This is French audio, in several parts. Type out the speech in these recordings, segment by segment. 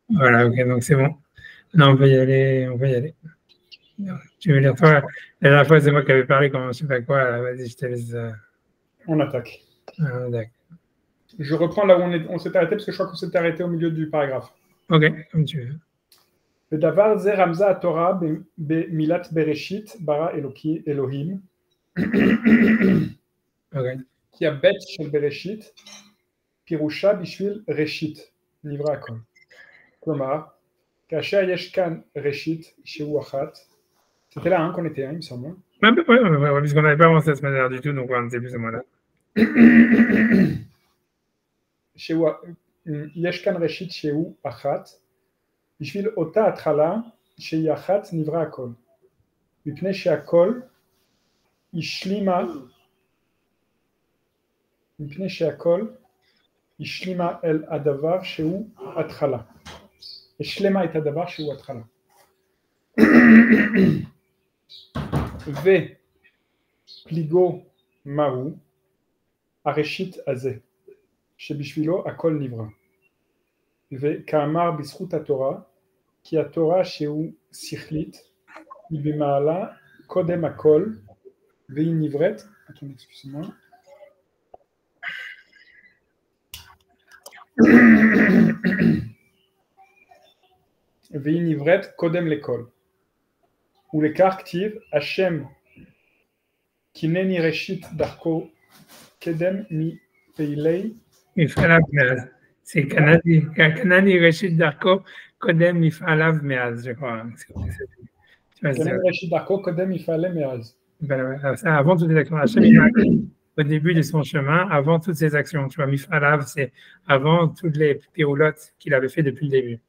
Voilà, ok, donc c'est bon. Non, on peut y aller, on peut y aller. Tu veux lire toi? La dernière fois, c'est moi qui avais parlé comme je sais pas quoi. Vas-y, je te laisse. On attaque. D'accord. Je reprends là où on s'est arrêté, parce que je crois qu'on s'est arrêté au milieu du paragraphe. Ok, comme tu veux. ודבר זה רמזה התורה במילת בראשית, ברא אלוקי אלוהים, Ok. כי הבית של בראשית, פירושה בשביל ראשית, נברא הכל. כלומר, כאשר יש כאן ראשית שהוא אחת, c'était là hein, qu'on était, hein, il me semble. Ouais, puisqu'on n'avait pas avancé la semaine dernière du tout, donc on était plus ou moins là. יש כאן ראשית שהוא אחת, בשביל אותה התחלה שהיא אחת נברא הכל. מפני שהכל השלימה, מפני שהכל השלימה אל הדבר שהוא התחלה. השלמה את הדבר שהוא התחלה. ופליגו מהו? הראשית הזה, שבשבילו הכל נברא. וכאמר בזכות התורה, כי התורה שהוא שכלית, היא במעלה קודם הכל, והיא נבראת, והיא נבראת קודם לכל. ולכך כתיב, השם כינני ראשית דרכו קדם מפעילי. מפעליו מאז. C'est Kanani Rachid Darko, Kodem Mifalav Meaz, je crois. כינני ראשית דרכו קודם מפעלי מאז. Avant toutes les actions, Hachem, au début de son chemin, avant toutes ses actions. Tu vois, Mifalav, c'est avant toutes les piroulottes qu'il avait fait depuis le début.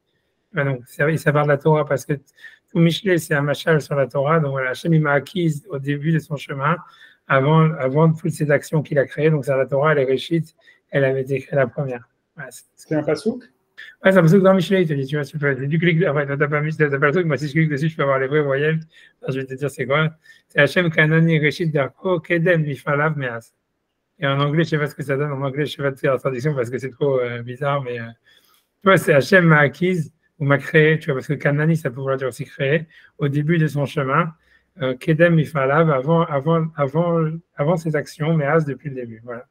Donc, ça parle de la Torah parce que tout Michelet, c'est un machal sur la Torah. Donc voilà, Hachem, il m'a acquise au début de son chemin, avant toutes ces actions qu'il a créées. Donc, c'est la Torah, elle est réchite, elle avait été créée la première. Ouais, c'est un pasouk? Ouais, c'est un pasouk dans Michelet, il te dit, tu vois, tu cliques, enfin, t'as pas le truc, moi, si je clique dessus, je peux avoir les vraies voyelles. Alors, je vais te dire, c'est quoi? C'est Hachem Kanani Reshit Darko Kedem Mifalav Meaz. Et en anglais, je sais pas ce que ça donne. En anglais, je sais pas de faire la traduction parce que c'est trop bizarre, mais tu vois, c'est Hachem m'a acquise ou m'a créé, tu vois, parce que Kanani, ça peut vouloir dire aussi créer, au début de son chemin, Kedem Mifalav, avant ses actions, mais As depuis le début, voilà.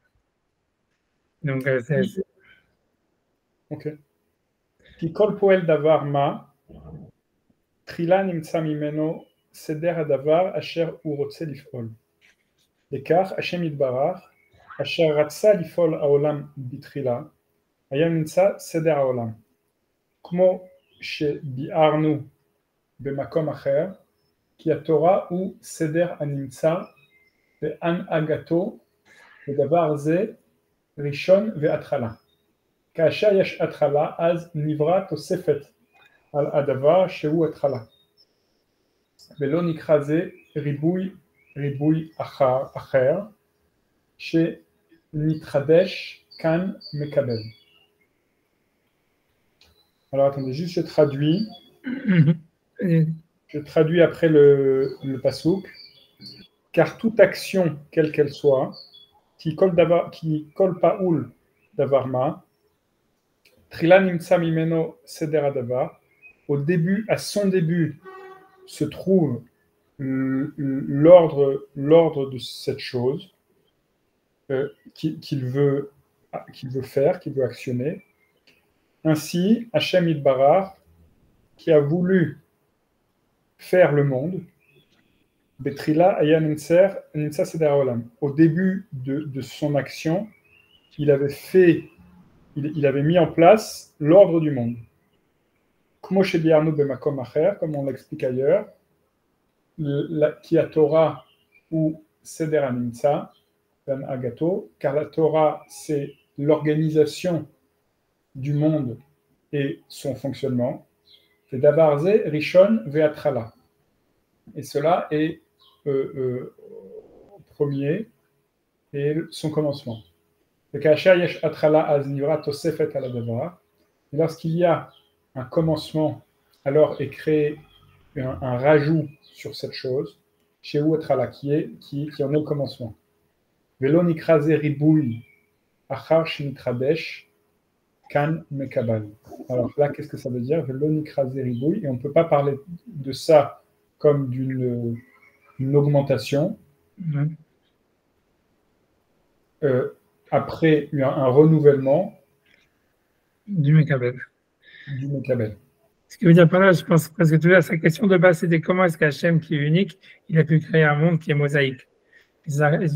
Donc, c'est... Ok. כי כל פועל דבר מה, תחילה נמצא ממנו סדר הדבר אשר הוא רוצה לפעול. לכך השם יתברך, אשר רצה לפעול העולם בתחילה, היה נמצא סדר העולם. כמו שביארנו במקום אחר, כי התורה הוא סדר הנמצא בהנהגתו, ודבר זה ראשון והתחלה. כאשר יש התחלה, אז נברא תוספת על הדבר שהוא התחלה. ולא נקרא זה ריבוי אחר, שנתחדש כאן מקבל. Alors attendez, juste je traduis. Je traduis après le pasouk. Car toute action, quelle qu'elle soit, qui colle paoul davarma, Trila nimtsa mimeno seder adavar, au début, à son début, se trouve l'ordre de cette chose qu'il veut faire, qu'il veut actionner. Ainsi, Hachem Yitbarach, qui a voulu faire le monde, Betrila Aya Nimtsa Seder Olam. Au début de son action, il avait mis en place l'ordre du monde. Comme on l'explique ailleurs, qui a Torah ou Seder Animtsa, Agato, car la Torah, c'est l'organisation du monde et son fonctionnement. C'est Davarze, Rishon, Veatrala. Et cela est premier et son commencement. Lorsqu'il y a un commencement, alors est créé un rajout sur cette chose, chez Ouatrala, qui en est le commencement. Velo nikraze riboui achar shenitradesh, kan mekabal. Alors là, qu'est-ce que ça veut dire? L'onikra zeriboui, et on ne peut pas parler de ça comme d'une augmentation. Après un renouvellement du Mekabel. Du Mekabel. Ce qui veut dire par là, je pense, parce que tu vois, sa question de base, c'était comment est-ce qu'Hachem, qui est unique, il a pu créer un monde qui est mosaïque.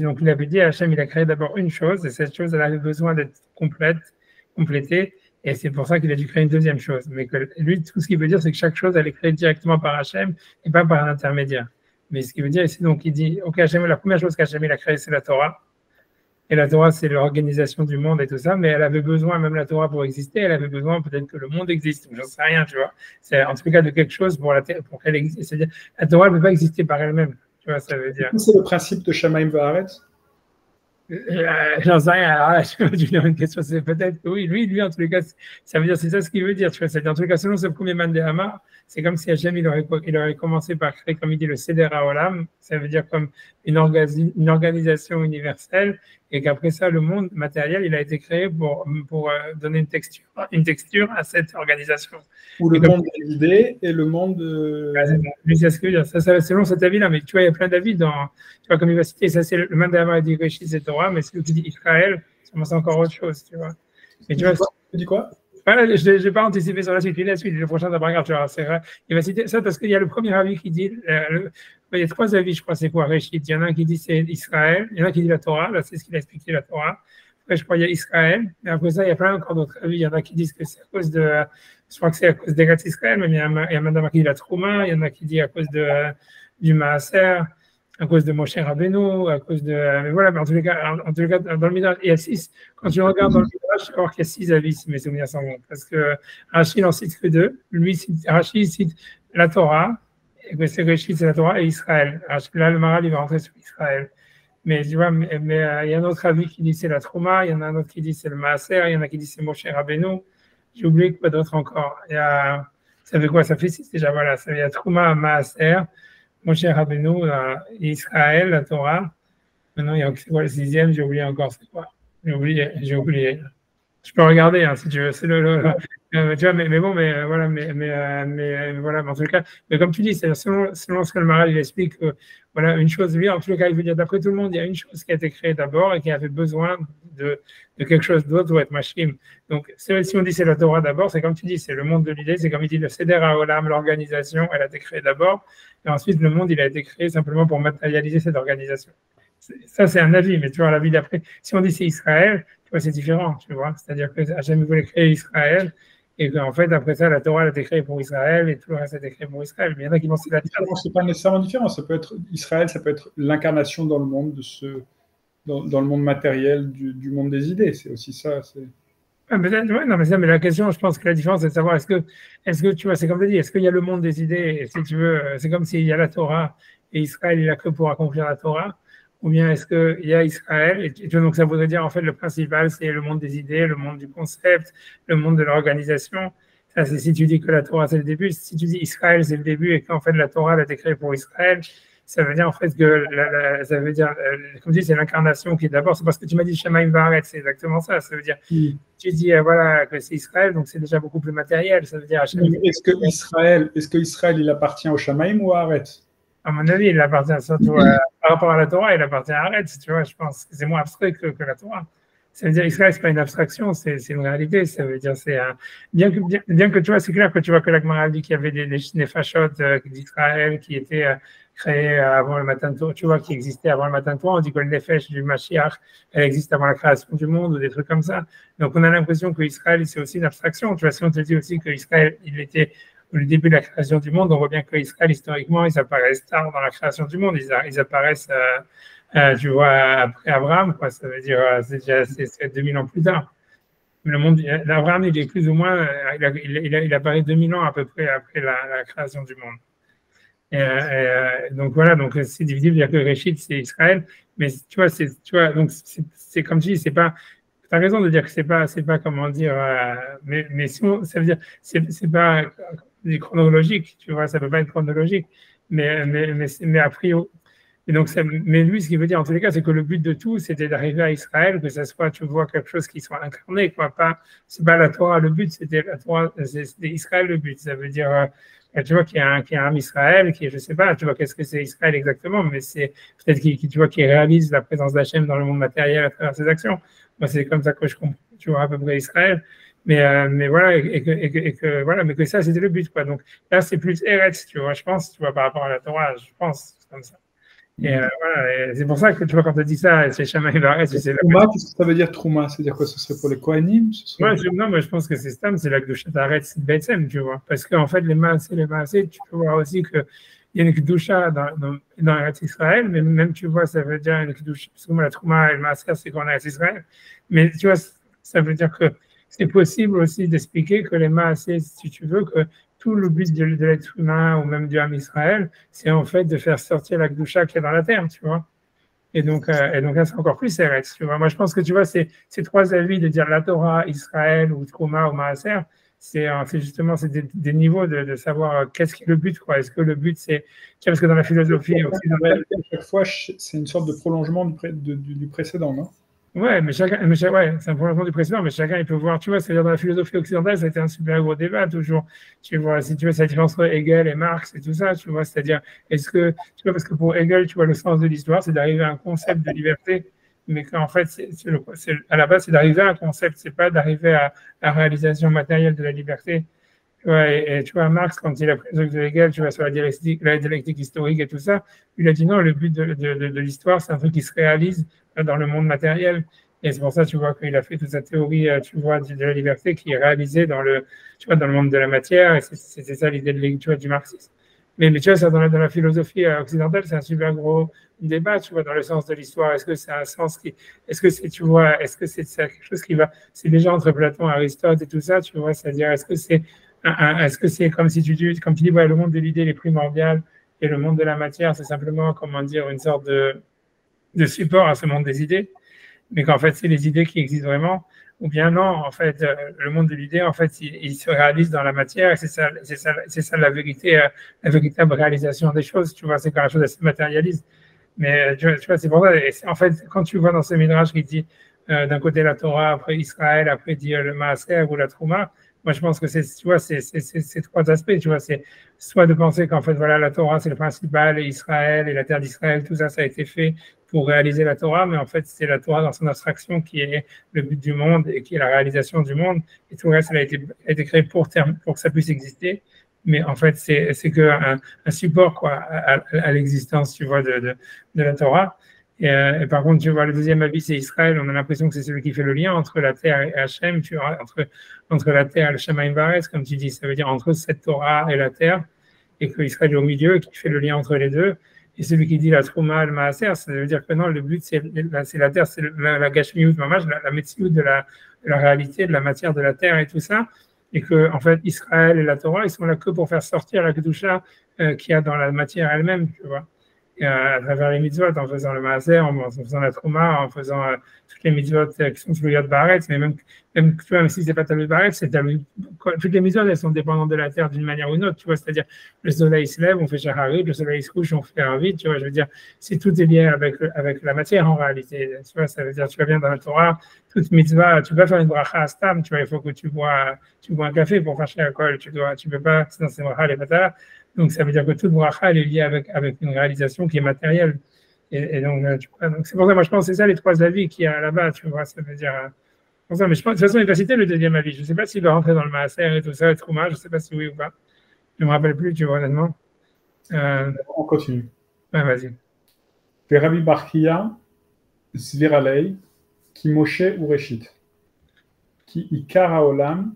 Donc, il avait dit, Hachem, il a créé d'abord une chose, et cette chose, elle avait besoin d'être complétée, et c'est pour ça qu'il a dû créer une deuxième chose. Mais que lui, tout ce qu'il veut dire, c'est que chaque chose, elle est créée directement par Hachem, et pas par un intermédiaire. Mais ce qu'il veut dire ici, donc, il dit, OK, Hachem, la première chose qu'Hachem, il a créée, c'est la Torah. Et la Torah, c'est l'organisation du monde et tout ça, mais elle avait besoin, même la Torah pour exister, elle avait besoin peut-être que le monde existe, j'en sais rien, tu vois. C'est en tout cas de quelque chose pour qu'elle existe. C'est-à-dire, la Torah ne peut pas exister par elle-même, tu vois, ça veut dire. C'est le principe de Shamaim Va'aretz. J'en sais rien. Alors là, je vais te dire une question, c'est peut-être que oui, lui, en tous les cas, ça veut dire, c'est ça ce qu'il veut dire, tu vois. C'est-à-dire, en tout cas, selon ce premier man de Hamar, c'est comme si Hachem, il aurait commencé par créer, comme il dit, le Seder HaOlam, ça veut dire comme une organisation universelle, et qu'après ça, le monde matériel, il a été créé pour donner une texture à cette organisation. Ou le monde des idées et le monde. Lui, c'est ce que je veux dire. Ça, selon cet avis-là, mais tu vois, il y a plein d'avis dans. Tu vois, comme il va citer, ça, c'est le man de Hamar dit Réchit, c'est Torah, mais celui qui dit Israël, c'est encore autre chose, tu vois. Mais tu vois. Tu dis quoi? Voilà, je n'ai pas anticipé sur la suite. Puis la suite, le prochain paragraphe, tu vois, c'est vrai. Il va citer ça parce qu'il y a le premier avis qui dit. Il y a trois avis, je crois, c'est quoi, Réchit? Il y en a un qui dit c'est Israël, il y en a qui dit la Torah, là, c'est ce qu'il a expliqué, la Torah. Après, je crois qu'il y a Israël, et après ça, il y a plein encore d'autres avis. Il y en a qui disent que c'est à cause de. Je crois que c'est à cause des Israël, mais il y a madame qui dit la Trouma, il y en a qui dit à cause du Maaser, à cause de Moshe Rabbeinu, à cause de. Mais voilà, mais en tous les cas, dans le Midrash, il y a 6. Quand tu regardes dans le Midrash, tu vas voir qu'il y a 6 avis, si mes souvenirs sont bons. Parce que Rachid n'en cite que 2. Rachid cite la Torah, et que c'est Rachid, c'est la Torah, et Israël. Là, le Maral, il va rentrer sur Israël. Mais tu vois, il y a un autre avis qui dit c'est la Trouma, il y en a un autre qui dit c'est le Maaser, il y en a qui dit c'est Moshe Rabbeinu. J'ai oublié quoi d'autre encore. Ça fait quoi? Ça fait 6 déjà, voilà. Il y a Trouma, Maaser, Moshe Rabbeinu, Israël, la Torah. Maintenant, il y a quoi, le 6e, j'ai oublié encore, c'est quoi? J'ai oublié. Je peux regarder, hein, si tu veux. C'est tu vois, mais bon, voilà, voilà, mais en tout cas, mais comme tu dis, c'est selon ce que le Maral il explique, voilà, une chose, lui, en tout cas, il veut dire, d'après tout le monde, il y a une chose qui a été créée d'abord et qui avait besoin de quelque chose d'autre pour être machine. Donc, si on dit c'est la Torah d'abord, c'est comme tu dis, c'est le monde de l'idée, c'est comme il dit le Seder HaOlam, l'organisation, elle a été créée d'abord, et ensuite, le monde, il a été créé simplement pour matérialiser cette organisation. Ça, c'est un avis, mais tu vois, l'avis d'après, si on dit c'est Israël, tu vois, c'est différent, tu vois. C'est-à-dire que Hachem voulait créer Israël, et qu'en fait, après ça, la Torah a été créée pour Israël, et tout le reste a été créé pour Israël. Mais il y en a qui pensent que c'est pas nécessairement différent. Ça peut être Israël, ça peut être l'incarnation dans le monde dans le monde matériel du monde des idées. C'est aussi ça. Mais la question, je pense que la différence, c'est de savoir est-ce que tu vois, c'est comme tu dis, est-ce qu'il y a le monde des idées, et si tu veux, c'est comme s'il y a la Torah, et Israël, il a que pour accomplir la Torah. Ou bien est-ce qu'il y a Israël, et donc ça voudrait dire en fait le principal, c'est le monde des idées, le monde du concept, le monde de l'organisation. Ça, c'est si tu dis que la Torah c'est le début. Si tu dis Israël c'est le début et qu'en fait la Torah elle a été créée pour Israël, ça veut dire en fait que ça veut dire, comme tu dis, c'est l'incarnation qui est d'abord. C'est parce que tu m'as dit Shamaim Va'aretz, c'est exactement ça. Ça veut dire, tu dis voilà que c'est Israël, donc c'est déjà beaucoup plus matériel. Ça veut dire. Est-ce que Israël il appartient au Shamaim ou à Haaretz? À mon avis, il appartient surtout par rapport à la Torah, il appartient à Haaretz, tu vois, je pense que c'est moins abstrait que la Torah. Ça veut dire Israël, c'est pas une abstraction, c'est une réalité. Ça veut dire, c'est bien que tu vois, c'est clair que tu vois que la Gemara dit qu'il y avait des fachot d'Israël qui étaient créés avant le matin de Torah, tu vois, qui existaient avant le matin de Torah. On dit que le Nefesh du Mashiach, elle existe avant la création du monde ou des trucs comme ça. Donc on a l'impression que Israël, c'est aussi une abstraction. Tu vois, si on te dit aussi que Israël, il était au début de la création du monde, on voit bien qu'Israël, historiquement, ils apparaissent tard dans la création du monde. Ils apparaissent, tu vois, après Abraham, quoi. Ça veut dire, c'est 2000 ans plus tard. Le monde, Abraham, il est plus ou moins, il apparaît 2000 ans à peu près après la création du monde. Donc voilà, donc c'est difficile de dire que Réchid, c'est Israël, mais tu vois, donc c'est comme tu dis, c'est pas. Tu as raison de dire que c'est pas comment dire, mais si ça veut dire c'est pas chronologique, tu vois, ça peut pas être chronologique, mais a priori, Et donc, mais lui, ce qu'il veut dire en tous les cas, c'est que le but de tout, c'était d'arriver à Israël, que ça soit, tu vois, quelque chose qui soit incarné, quoi. Pas, c'est pas la Torah le but, c'était la Torah, c'était Israël le but. Ça veut dire, tu vois, qu'il y a un Israël, qui, je sais pas, tu vois, qu'est-ce que c'est Israël exactement, mais c'est peut-être tu vois, qui réalise la présence d'Hachem dans le monde matériel à travers ses actions. Moi, c'est comme ça que je comprends, tu vois, à peu près Israël. Mais voilà, voilà, mais que ça, c'était le but, quoi. Donc là, c'est plus Eretz, tu vois, je pense, tu vois, par rapport à la Torah, je pense, c'est comme ça. Et voilà, et c'est pour ça que tu vois, quand tu dis ça, c'est Shamaï Varetz, c'est la Trouma, qu'est-ce que ça veut dire Trouma? C'est-à-dire quoi? Ce serait pour les Kohanim? non, moi, je pense que c'est Stam, c'est la Kedusha Taretz Betsem, tu vois. Parce qu'en fait, les Maasé, tu peux voir aussi qu'il y a une Kedusha dans Eretz Israël, mais même, tu vois, ça veut dire une Kedusha, parce que moi, la Trouma et le Maaser, c'est qu'on Eretz Israël. Mais tu vois, ça veut dire que c'est possible aussi d'expliquer que les Maasé, si tu veux, que tout le but de l'être humain ou même du Ham Israël, c'est en fait de faire sortir la Kedusha qui est dans la terre, tu vois. Et donc là, c'est encore plus Eretz, tu vois. Moi, je pense que, tu vois, ces trois avis de dire la Torah, Israël ou Trouma ou Maaser, c'est justement c'est des niveaux de savoir qu'est-ce qui est le but, quoi. Est-ce que le but, c'est... Parce que dans la philosophie occidentale... À chaque fois, c'est une sorte de prolongement du précédent, non? Ouais, ouais, c'est un prolongement du précédent, mais chacun, il peut voir, tu vois, c'est-à-dire dans la philosophie occidentale, ça a été un super gros débat, toujours. Tu vois, si tu veux, c'est la différence entre Hegel et Marx et tout ça, tu vois, c'est-à-dire, est-ce que, tu vois, parce que pour Hegel, tu vois, le sens de l'histoire, c'est d'arriver à un concept de liberté, mais qu'en fait, à la base, c'est d'arriver à un concept, c'est pas d'arriver à la réalisation matérielle de la liberté. Ouais, et tu vois, Marx, quand il a pris le truc de Hegel, tu vois, sur la dialectique historique et tout ça, il a dit non, le but de l'histoire, c'est un truc qui se réalise dans le monde matériel. Et c'est pour ça, tu vois, qu'il a fait toute sa théorie, tu vois, de la liberté qui est réalisée tu vois, dans le monde de la matière. Et c'est ça l'idée tu vois, du marxisme. Mais tu vois, ça, dans la philosophie occidentale, c'est un super gros débat, tu vois, dans le sens de l'histoire. Est-ce que c'est un sens est-ce que c'est, tu vois, est-ce que c'est quelque chose qui va, c'est déjà entre Platon, Aristote et tout ça, tu vois, c'est-à-dire, est-ce que c'est comme si comme tu dis, ouais, le monde de l'idée est primordial et le monde de la matière, c'est simplement, comment dire, une sorte de support à ce monde des idées, mais qu'en fait, c'est les idées qui existent vraiment, ou bien non, en fait, le monde de l'idée, en fait, il se réalise dans la matière, et c'est ça la vérité, la véritable réalisation des choses, tu vois, c'est quand la chose elle se matérialise. Mais tu vois, c'est pour ça, et en fait, quand tu vois dans ce Midrash qui dit d'un côté la Torah, après Israël, après dit le Maaser ou la Trouma, moi je pense que tu vois, c'est trois aspects, tu vois, c'est soit de penser qu'en fait, voilà, la Torah c'est le principal, et Israël et la terre d'Israël, tout ça, ça a été fait pour réaliser la Torah, mais en fait, c'est la Torah dans son abstraction qui est le but du monde et qui est la réalisation du monde, et tout le reste, a été créé pour que ça puisse exister. Mais en fait, c'est qu'un un support quoi, à l'existence, tu vois, de la Torah. Et par contre, tu vois, le deuxième avis, c'est Israël. On a l'impression que c'est celui qui fait le lien entre la terre et Hachem, tu vois, entre la terre et le Shamaim Varetz, comme tu dis. Ça veut dire entre cette Torah et la terre, et que Israël est au milieu, qui fait le lien entre les deux. Et celui qui dit la Trouma, le Maaser, ça veut dire que non, le but, c'est la terre, c'est la Gashmiut, la Metsiout de la réalité, de la matière de la terre et tout ça. Et que, en fait, Israël et la Torah, ils sont là que pour faire sortir la Kedusha qu'il y a dans la matière elle-même, tu vois. À travers les mitzvot, en faisant le maaser, en faisant la trouma, en faisant toutes les mitzvot qui sont sous le yod baretz, mais même tu vois, même si c'est pas talud baretz, toutes les mitzvot, elles sont dépendantes de la terre d'une manière ou d'une autre, tu vois, c'est-à-dire le soleil se lève, on fait shacharit, le soleil se couche, on fait arvit, tu vois, je veux dire, c'est tout est lié avec la matière en réalité, tu vois, ça veut dire, tu vas bien dans la Torah, toute mitzvah, tu peux faire une bracha à stam, tu vois, il faut que tu bois un café pour faire chez l'école, tu peux pas, sinon c'est bracha les patalas. Donc, ça veut dire que toute bracha, elle est liée avec une réalisation qui est matérielle. Et donc, tu vois, donc, c'est pour ça, moi, je pense que c'est ça les trois avis qu'il y a là-bas, tu vois, ça veut dire. Pour ça, mais je pense, de toute façon, il va citer le deuxième avis. Je ne sais pas s'il va rentrer dans le maaser et tout ça, le trouma, je ne sais pas si oui ou pas. Je ne me rappelle plus, tu vois, honnêtement. On continue. Ouais, vas-y. Rabbi Barkia, Zviralei, Ki Moshe ou Reshit. Ki Ikar Haolam,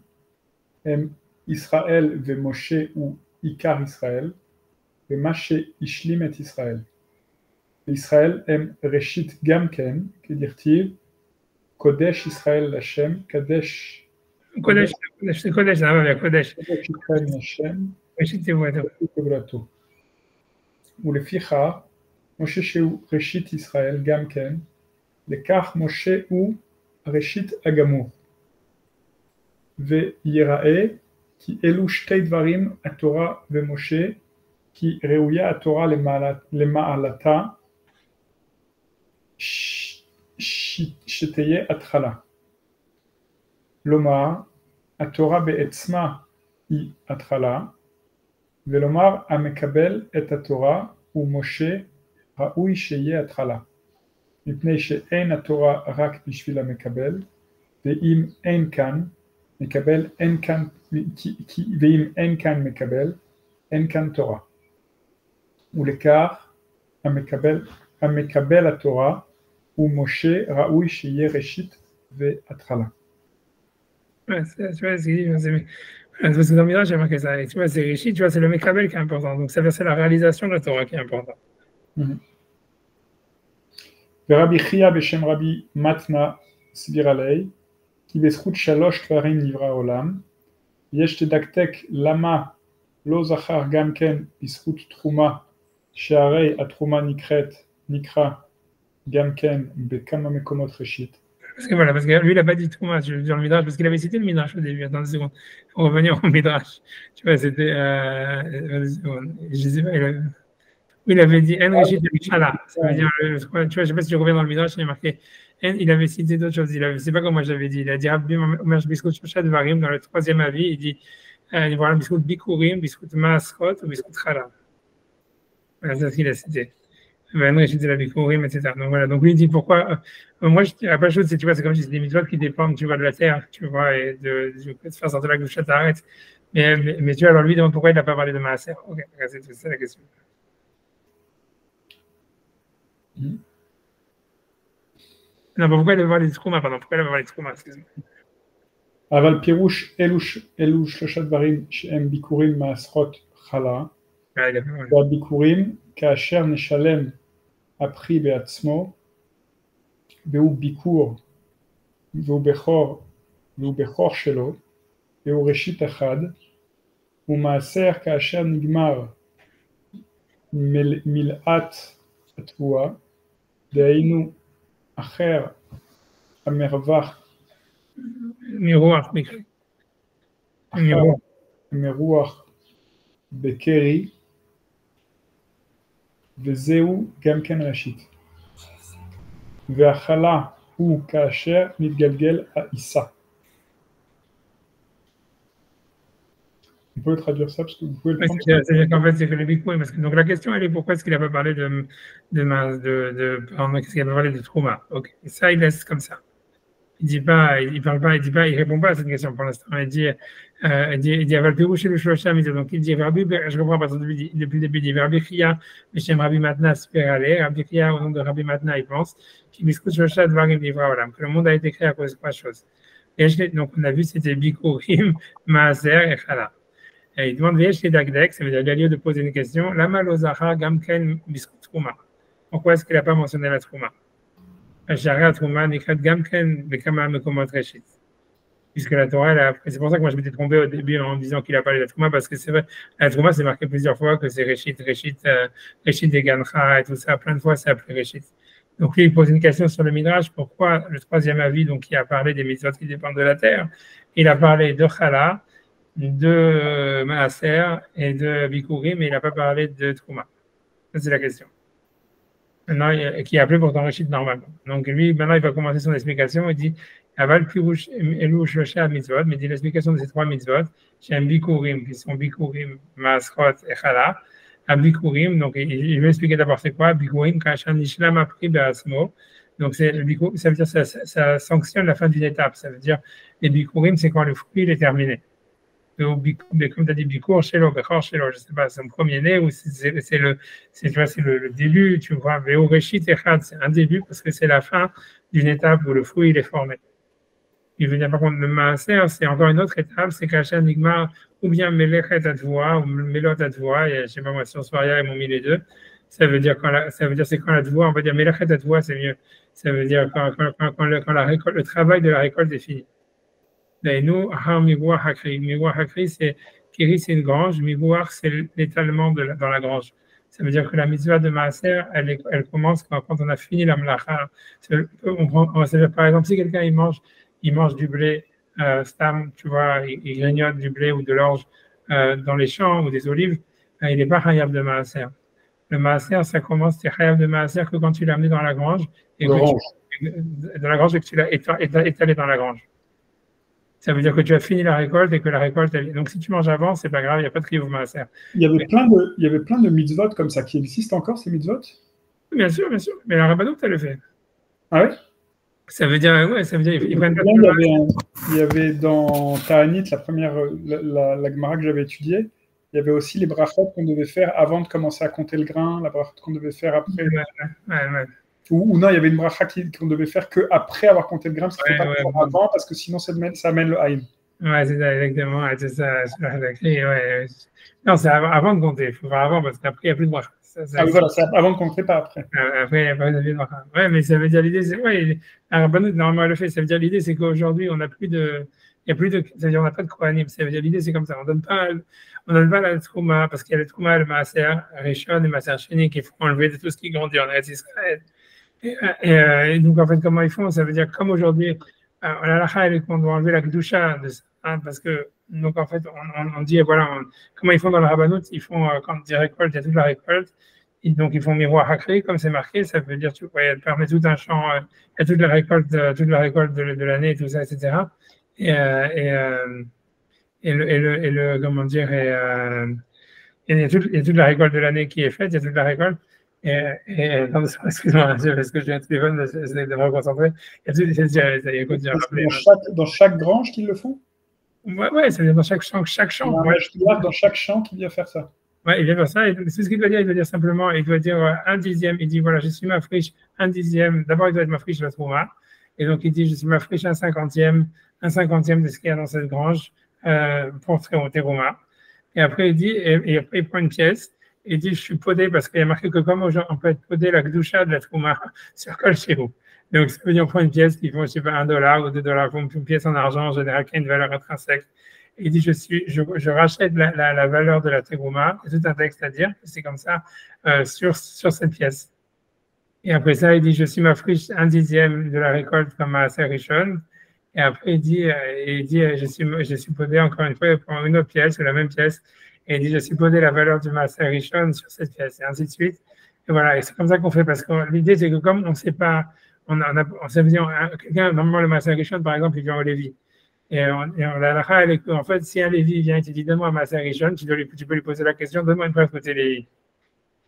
Em Israël ve Moshe ou Ikar Israël, ve Mashe Ishlim et Israël. Israël em Reshit Gamken, qui dirtiv, Kodesh Israël Hashem, Kadesh. Kodesh, c'est Kodesh, là, ouais, Kodesh. Kodesh Israël Hashem, Reshit, c'est vrai. ולפיכך, משה שהוא ראשית ישראל גם כן, לכך משה הוא הראשית הגמור. ויראה כי אלו שתי דברים התורה ומשה, כי ראויה התורה למעלתה, שתהיה התחלה. לומר, התורה בעצמה היא התחלה, ולומר, המקבל את התורה הוא משה, ראוי שיהיה התחלה. מפני שאין התורה רק בשביל המקבל, ואם אין כאן מקבל, אין כאן, ואם אין כאן מקבל, אין כאן תורה. ולכך המקבל התורה הוא משה, ראוי שיהיה ראשית והתחלה. Parce que dans le Midrash, j'ai marqué ça. Et tu vois, c'est Réchit, tu vois, c'est le Mekabel qui est important. Donc, ça veut dire c'est la réalisation de la Torah qui est importante. ורבי חייא בשם רבי מתנה סביר עלי, כי בזכות 3 דברים נברא העולם, יש לדקדק למה לא זכר גם כן בזכות תחומה, שהרי התחומה נקרא גם כן בכמה מקומות ראשית. Parce que voilà, parce que lui, il n'a pas dit Trouma dans le Midrash, parce qu'il avait cité le Midrash au début. Attends une seconde, il faut revenir au Midrash. Tu vois, c'était. Je sais pas, il avait dit En Rishit Mishala. Ça veut dire, tu vois, je ne sais pas si tu reviens dans le Midrash, il est marqué. Il avait cité d'autres choses. C'est pas comme moi j'avais dit. Il a dit Rabbi Omer Biskut Shoshat Varim dans le 3e avis. Il dit voilà, Biskut Bikurim, Biskut Maaskot ou Biskut Chala. Voilà, c'est ce qu'il a cité. De la Bikurim, etc. Donc voilà, donc lui il dit pourquoi. Moi, la première chose, c'est, tu vois, c'est comme si c'est des mitzvot qui dépendent, tu vois, de la terre, tu vois, et de faire sortir la gauche arrête. Mais tu vois, alors lui demande pourquoi il n'a pas parlé de Maaser. Ok, c'est ça la question. Non, pourquoi il a parlé de Trouma, pardon, pourquoi il a parlé de Trouma, excuse-moi. אבל פירוש אלו 3 דברים שהם ביקורים מעשרות חלה, והביקורים כאשר נשלם הפרי בעצמו, והוא ביקור, והוא בכור שלו, והוא ראשית אחד, ומעשר כאשר נגמר מלאת התבואה, דהיינו אחר המרווח, מרוח בקרי, וזהו גם כן ראשית. והחלה הוא כאשר מתגלגל העיסה. Vous pouvez traduire ça parce que vous pouvez le prendre. C'est-à-dire qu'en fait, c'est que les Bikurim, parce que donc la question, elle est pourquoi est-ce qu'il n'a pas parlé qu'est-ce qu'il n'a pas parlé de Trouma. Ok, et ça, il laisse comme ça. Il dit pas, il répond pas à cette question pour l'instant. Il dit Aval Pirouche le Shlosham. Donc il dit Rabbi, je comprends pas depuis le début. Il dit Rabbi Chia, Meshem Rabbi Matna Sperale. Rabbi Chia, au nom de Rabbi Matna, il pense qu'il discute Shlosham Dvarim Livra Olam, que le monde a été créé à cause de 3 choses. Et donc on a vu c'était Bikurim, Maaser et Chala. Et il demande Viesh Dagdek, ça veut dire il y a lieu de poser une question. Lama Lozacha Gamken Biskut Trouma. Pourquoi est-ce qu'il n'a pas mentionné la Trouma? Puisque la Torah, c'est pour ça que moi je m'étais trompé au début en disant qu'il a parlé de la Trouma, parce que c'est vrai, la Trouma c'est marqué plusieurs fois que c'est Réchit des Gancha et tout ça, plein de fois c'est appelé Réchit. Donc lui il pose une question sur le Midrash, pourquoi le 3e avis, donc qui a parlé des mitzvot qui dépendent de la terre, il a parlé de Chala, de Maaser et de Bikurim, mais il n'a pas parlé de Trouma. Ça c'est la question. Maintenant, qui est appelé pourtant Réchit normalement. Donc lui, maintenant, il va commencer son explication. Il dit Aval Pirouche Elou Shloshah Mitzvot, mais il dit l'explication de ces 3 mitzvot, chez un Bikurim, qui sont Bikurim, Maaskot et Chala. Un Bikurim, donc il va expliquer d'abord c'est quoi Bikurim, Kachan Nishlam Apri Be'asmo. Donc ça veut dire ça sanctionne la fin d'une étape. Ça veut dire les Bikurim, c'est quand le fruit il est terminé. Comme tu as dit, Bikour, Shelo, Bechor, Shelo, je ne sais pas, c'est son premier-né ou c'est le début, tu vois, Veo Reshit Echad, c'est un début parce que c'est la fin d'une étape où le fruit il est formé. Il veut dire par contre, le Maaser, c'est encore une autre étape, c'est qu'Hachem Nigmar, ou bien Melechet Advoa, ou Melot Advoa, je ne sais pas moi, sur Soria, ils m'ont mis les deux. Ça veut dire c'est quand la Advoa, on va dire Melechet Advoa, c'est mieux. Ça veut dire quand la récolte, le travail de la récolte est fini. Nous, Miroir Hakri. Miroir Hakri, c'est Kiri, c'est une grange. Miroir, c'est l'étalement dans la grange. Ça veut dire que la mitzvah de Maaser, elle commence quand on a fini la mlacha. Par exemple, si quelqu'un il mange du blé, stam, tu vois, il grignote du blé ou de l'orge dans les champs ou des olives, il n'est pas hayab de Maaser. le maaser, ça commence, tu es chayav de maaser que quand tu l'as amené dans la grange, et que dans la grange et que tu l'as étalé dans la grange. Ça veut dire que tu as fini la récolte et que la récolte, donc si tu manges avant, c'est pas grave, il n'y a pas de chiyuv maaser. Il y avait plein de mitzvot comme ça qui existent encore, ces mitzvot? Bien sûr, mais la rabbanout, elle le fait. Ah ouais? Ça veut dire, ils prennent pas il y avait dans Ta'anit, la première, la Gemara que j'avais étudiée, il y avait aussi les brachot qu'on devait faire avant de commencer à compter le grain, la brachot qu'on devait faire après. Ouais. Ou non, il y avait une bracha qu'on devait faire qu'après avoir compté le grain, parce qu'il ne faut pas avant, parce que sinon ça amène le haïm. Ouais, c'est ça, exactement. Ouais, c'est ça. Ouais. Non, c'est avant de compter. Il faut faire avant, parce qu'après, il n'y a plus de bracha. Voilà, c'est avant de compter, pas après. Après, il n'y a pas de bracha. Ouais, mais ça veut dire l'idée, c'est. Ouais, la rabbanout, normalement, elle le fait. Ça veut dire l'idée, c'est qu'aujourd'hui, on n'a plus de. Il y a plus de. Ça veut dire on n'a pas de kohanim. Ça veut dire l'idée, c'est comme ça. On donne pas la trouma, parce qu'il y a le trouma, le maaser, rishon et maaser sheni qui font enlever de tout ce qui grandit en Eretz Israël. Et donc, en fait, comment ils font? Ça veut dire, comme aujourd'hui, la lacha, elle est qu'on doit enlever la kedusha de ça, parce que, donc, en fait, on dit, voilà, comment ils font dans la rabbanout? Ils font, quand ils récoltent, il y a toute la récolte, et donc ils font miroir hakri, comme c'est marqué, ça veut dire, tu vois, elle permet tout un champ, il y a toute la récolte de l'année, et tout ça, etc. Et comment dire, il y a toute la récolte de l'année qui est faite, il y a toute la récolte. Excuse-moi, parce que j'ai un téléphone, j'essaie de me reconcentrer. Dans chaque grange qu'ils le font? Ouais, ça veut dire dans chaque champ. Dans chaque champ qui vient faire ça. Ouais, il vient faire ça. C'est ce qu'il doit dire. Il doit dire simplement, il doit dire un dixième. Il dit, voilà, je suis ma friche, un dixième. D'abord, il doit être ma friche, la trouma. Et donc, il dit, je suis ma friche, un cinquantième de ce qu'il y a dans cette grange pour Teruma. Et après, il dit, et après, il prend une pièce. Il dit, je suis podé parce qu'il y a marqué que comme on peut être podé la gdoucha de la trouma sur Kol Shehu. Donc, ça veut dire on prend une pièce qui vaut, je sais pas, $1 ou $2, une pièce en argent en général qui a une valeur intrinsèque. Et il dit, je rachète la valeur de la trouma, c'est tout un texte à dire, c'est comme ça, sur cette pièce. Et après ça, il dit, je suis ma friche un dixième de la récolte comme à Rishon. Et après, il dit, je suis podé encore une fois pour une autre pièce, ou la même pièce. Et il dit, je suis posé la valeur du maaser rishon sur cette pièce, et ainsi de suite. Et voilà, et c'est comme ça qu'on fait, parce que l'idée, c'est que comme on ne sait pas, quelqu'un, normalement, le maaser rishon, par exemple, il vient au Lévi. Et la lacha, elle est qu'en fait, si un Lévi vient et te dit, donne-moi un maaser rishon, tu peux lui poser la question, donne-moi une preuve côté Lévi.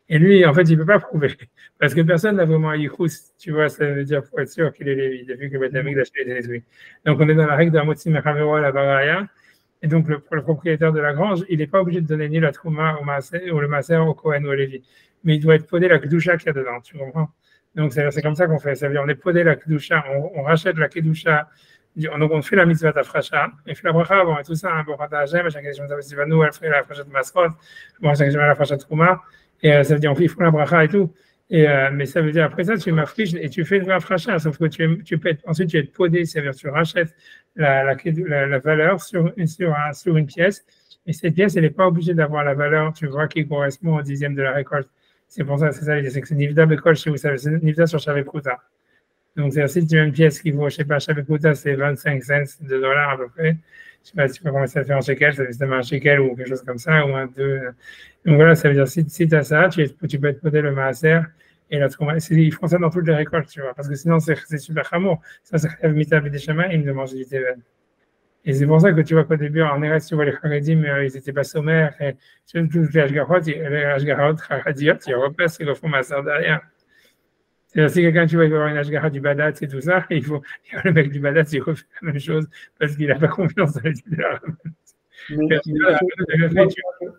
Et lui, en fait, il ne peut pas prouver, parce que personne n'a vraiment yichus, tu vois, ça veut dire, pour être sûr qu'il est Lévi, depuis que Beth Amikdash a été détruit. Donc, on est dans la règle de Hamotzi Mechavero à la Baraya. Et donc, le propriétaire de la grange, il n'est pas obligé de donner ni la trouma au maaser, ou le maaser au Kohen ou au Lévi. Mais il doit être podé la kedusha qu'il y a dedans, tu comprends? Donc, c'est comme ça qu'on fait. Ça veut dire, on est podé la kedusha, on rachète la kedusha, donc on fait la mitzvah d'afracha, et fait la bracha, bon, et tout ça, bon, Hashem, chaque question de nous, elle fait la fracha de masrot, bon, chaque question la fracha de trouma, et ça veut dire, on fait la bracha et tout. Mais ça veut dire, après ça, tu m'affriches et tu fais une vraie fracha, sauf que ensuite tu es podé, c'est-à-dire tu rachètes la valeur sur une pièce, et cette pièce, elle n'est pas obligée d'avoir la valeur, tu vois, qui correspond au dixième de la récolte. C'est pour ça, c'est ça, c'est que c'est Nivda Bekol chez vous, c'est Nivda sur Shavekuta. Donc, c'est si tu as une pièce qui vaut, je ne sais pas, Shavekuta, c'est 25 cents, $2 à peu près. Je ne sais pas si tu peux comment ça fait en shekel, ça fait un shekel ou quelque chose comme ça, ou un 2. Donc voilà, ça veut dire, si tu as ça, tu peux être podé le maaser. Et la trouma, ils font ça dans toutes les récoltes, tu vois, parce que sinon c'est super chamour. Ça, c'est Mitav des Shamaim de manger du Tevel. Et c'est pour ça que tu vois qu'au début, en Eretz, tu vois les Charedim, ils n'étaient pas sommaires. Et tous les Ashgarot, Charadiot, ils repassent, ils refont Maaser derrière. C'est-à-dire, si quelqu'un, tu vois, il va avoir une Ashgara du Badat et tout ça, le mec du Badat, il refait la même chose parce qu'il n'a pas confiance dans l'étude de la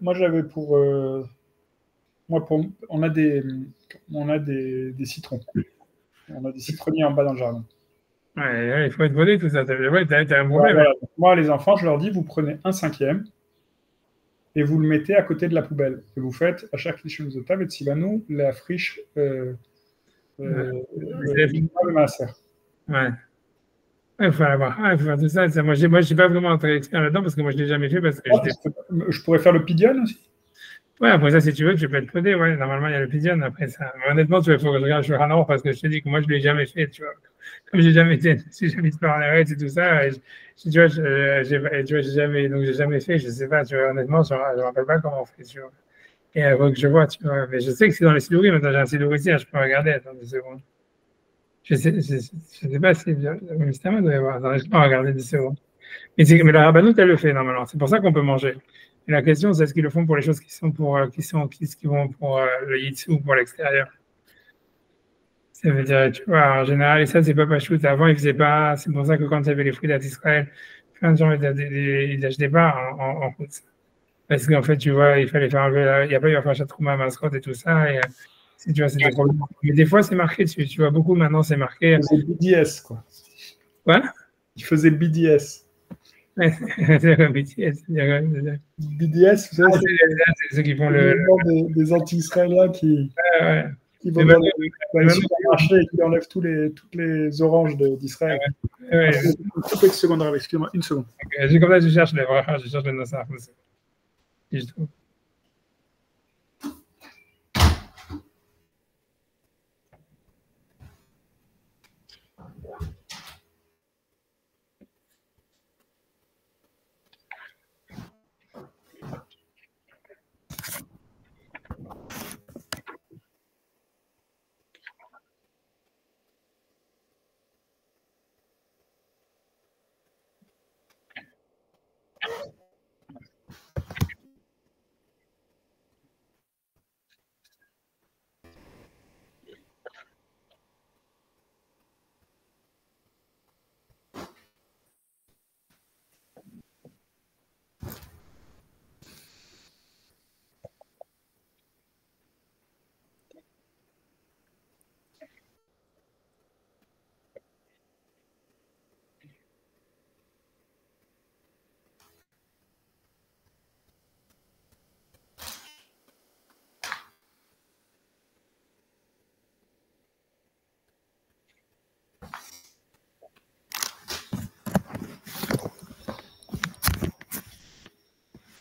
Moi, j'avais on a des citrons. On a des citronniers en bas dans le jardin. Ouais, il faut être volé tout ça. Ouais, t'as un problème. Voilà. Moi, les enfants, je leur dis, vous prenez un cinquième et vous le mettez à côté de la poubelle. Et vous faites à chaque Lishon Zotav et Tsivanou la friche le maaser. Ouais. Il faut faire tout ça. Moi, je ne suis pas vraiment très expert là-dedans parce que moi, je ne l'ai jamais fait. Parce que je pourrais faire le pidion aussi. Ouais, après ça, si tu veux, tu peux être podé. Ouais, normalement, il y a le pidion. Après ça, honnêtement, il faut que je regarde sur Hanor parce que je te dis que moi, je ne l'ai jamais fait. Tu vois. Comme j'ai jamais été, si j'habite pas en Eretz et tout ça, tu vois, j'ai jamais fait. Je ne sais pas. Tu vois, honnêtement, je ne me rappelle pas comment on fait. Tu vois. Et il faut que je vois, tu vois. Mais je sais que c'est dans les sidouri, maintenant j'ai un sidouri ici, hein, je peux regarder, attends 2 secondes. Je sais pas si le ministère doit y avoir, attends, je peux regarder 10 secondes. Mais la rabbanoute, elle le fait normalement, c'est pour ça qu'on peut manger. Et la question, c'est est-ce qu'ils le font pour les choses qui sont pour, qui vont pour le yitsu ou pour l'extérieur. Ça veut dire, tu vois, en général, et ça, c'est pas pachout. Avant, ils faisaient pas, c'est pour ça que quand il y avait les fruits d'Israël, plein de gens, ils n'achetaient pas en route. Parce qu'en fait, tu vois, il fallait faire enlever, il n'y a pas eu à faire Chatrouma, mascotte et tout ça, et si tu vois, c'était problématique. Mais des fois, c'est marqué dessus, tu vois, beaucoup maintenant, c'est marqué. Il faisait BDS, quoi. Quoi? Il faisait BDS. C'est comme BTS. BDS, vous savez, c'est ceux qui font des anti-israéliens qui vont dans les supermarchés et qui enlèvent toutes les oranges d'Israël. Quelques secondes, excuse-moi, une seconde. Okay. Comme ça, je cherche les vrachas, je cherche les nossars. Si je trouve.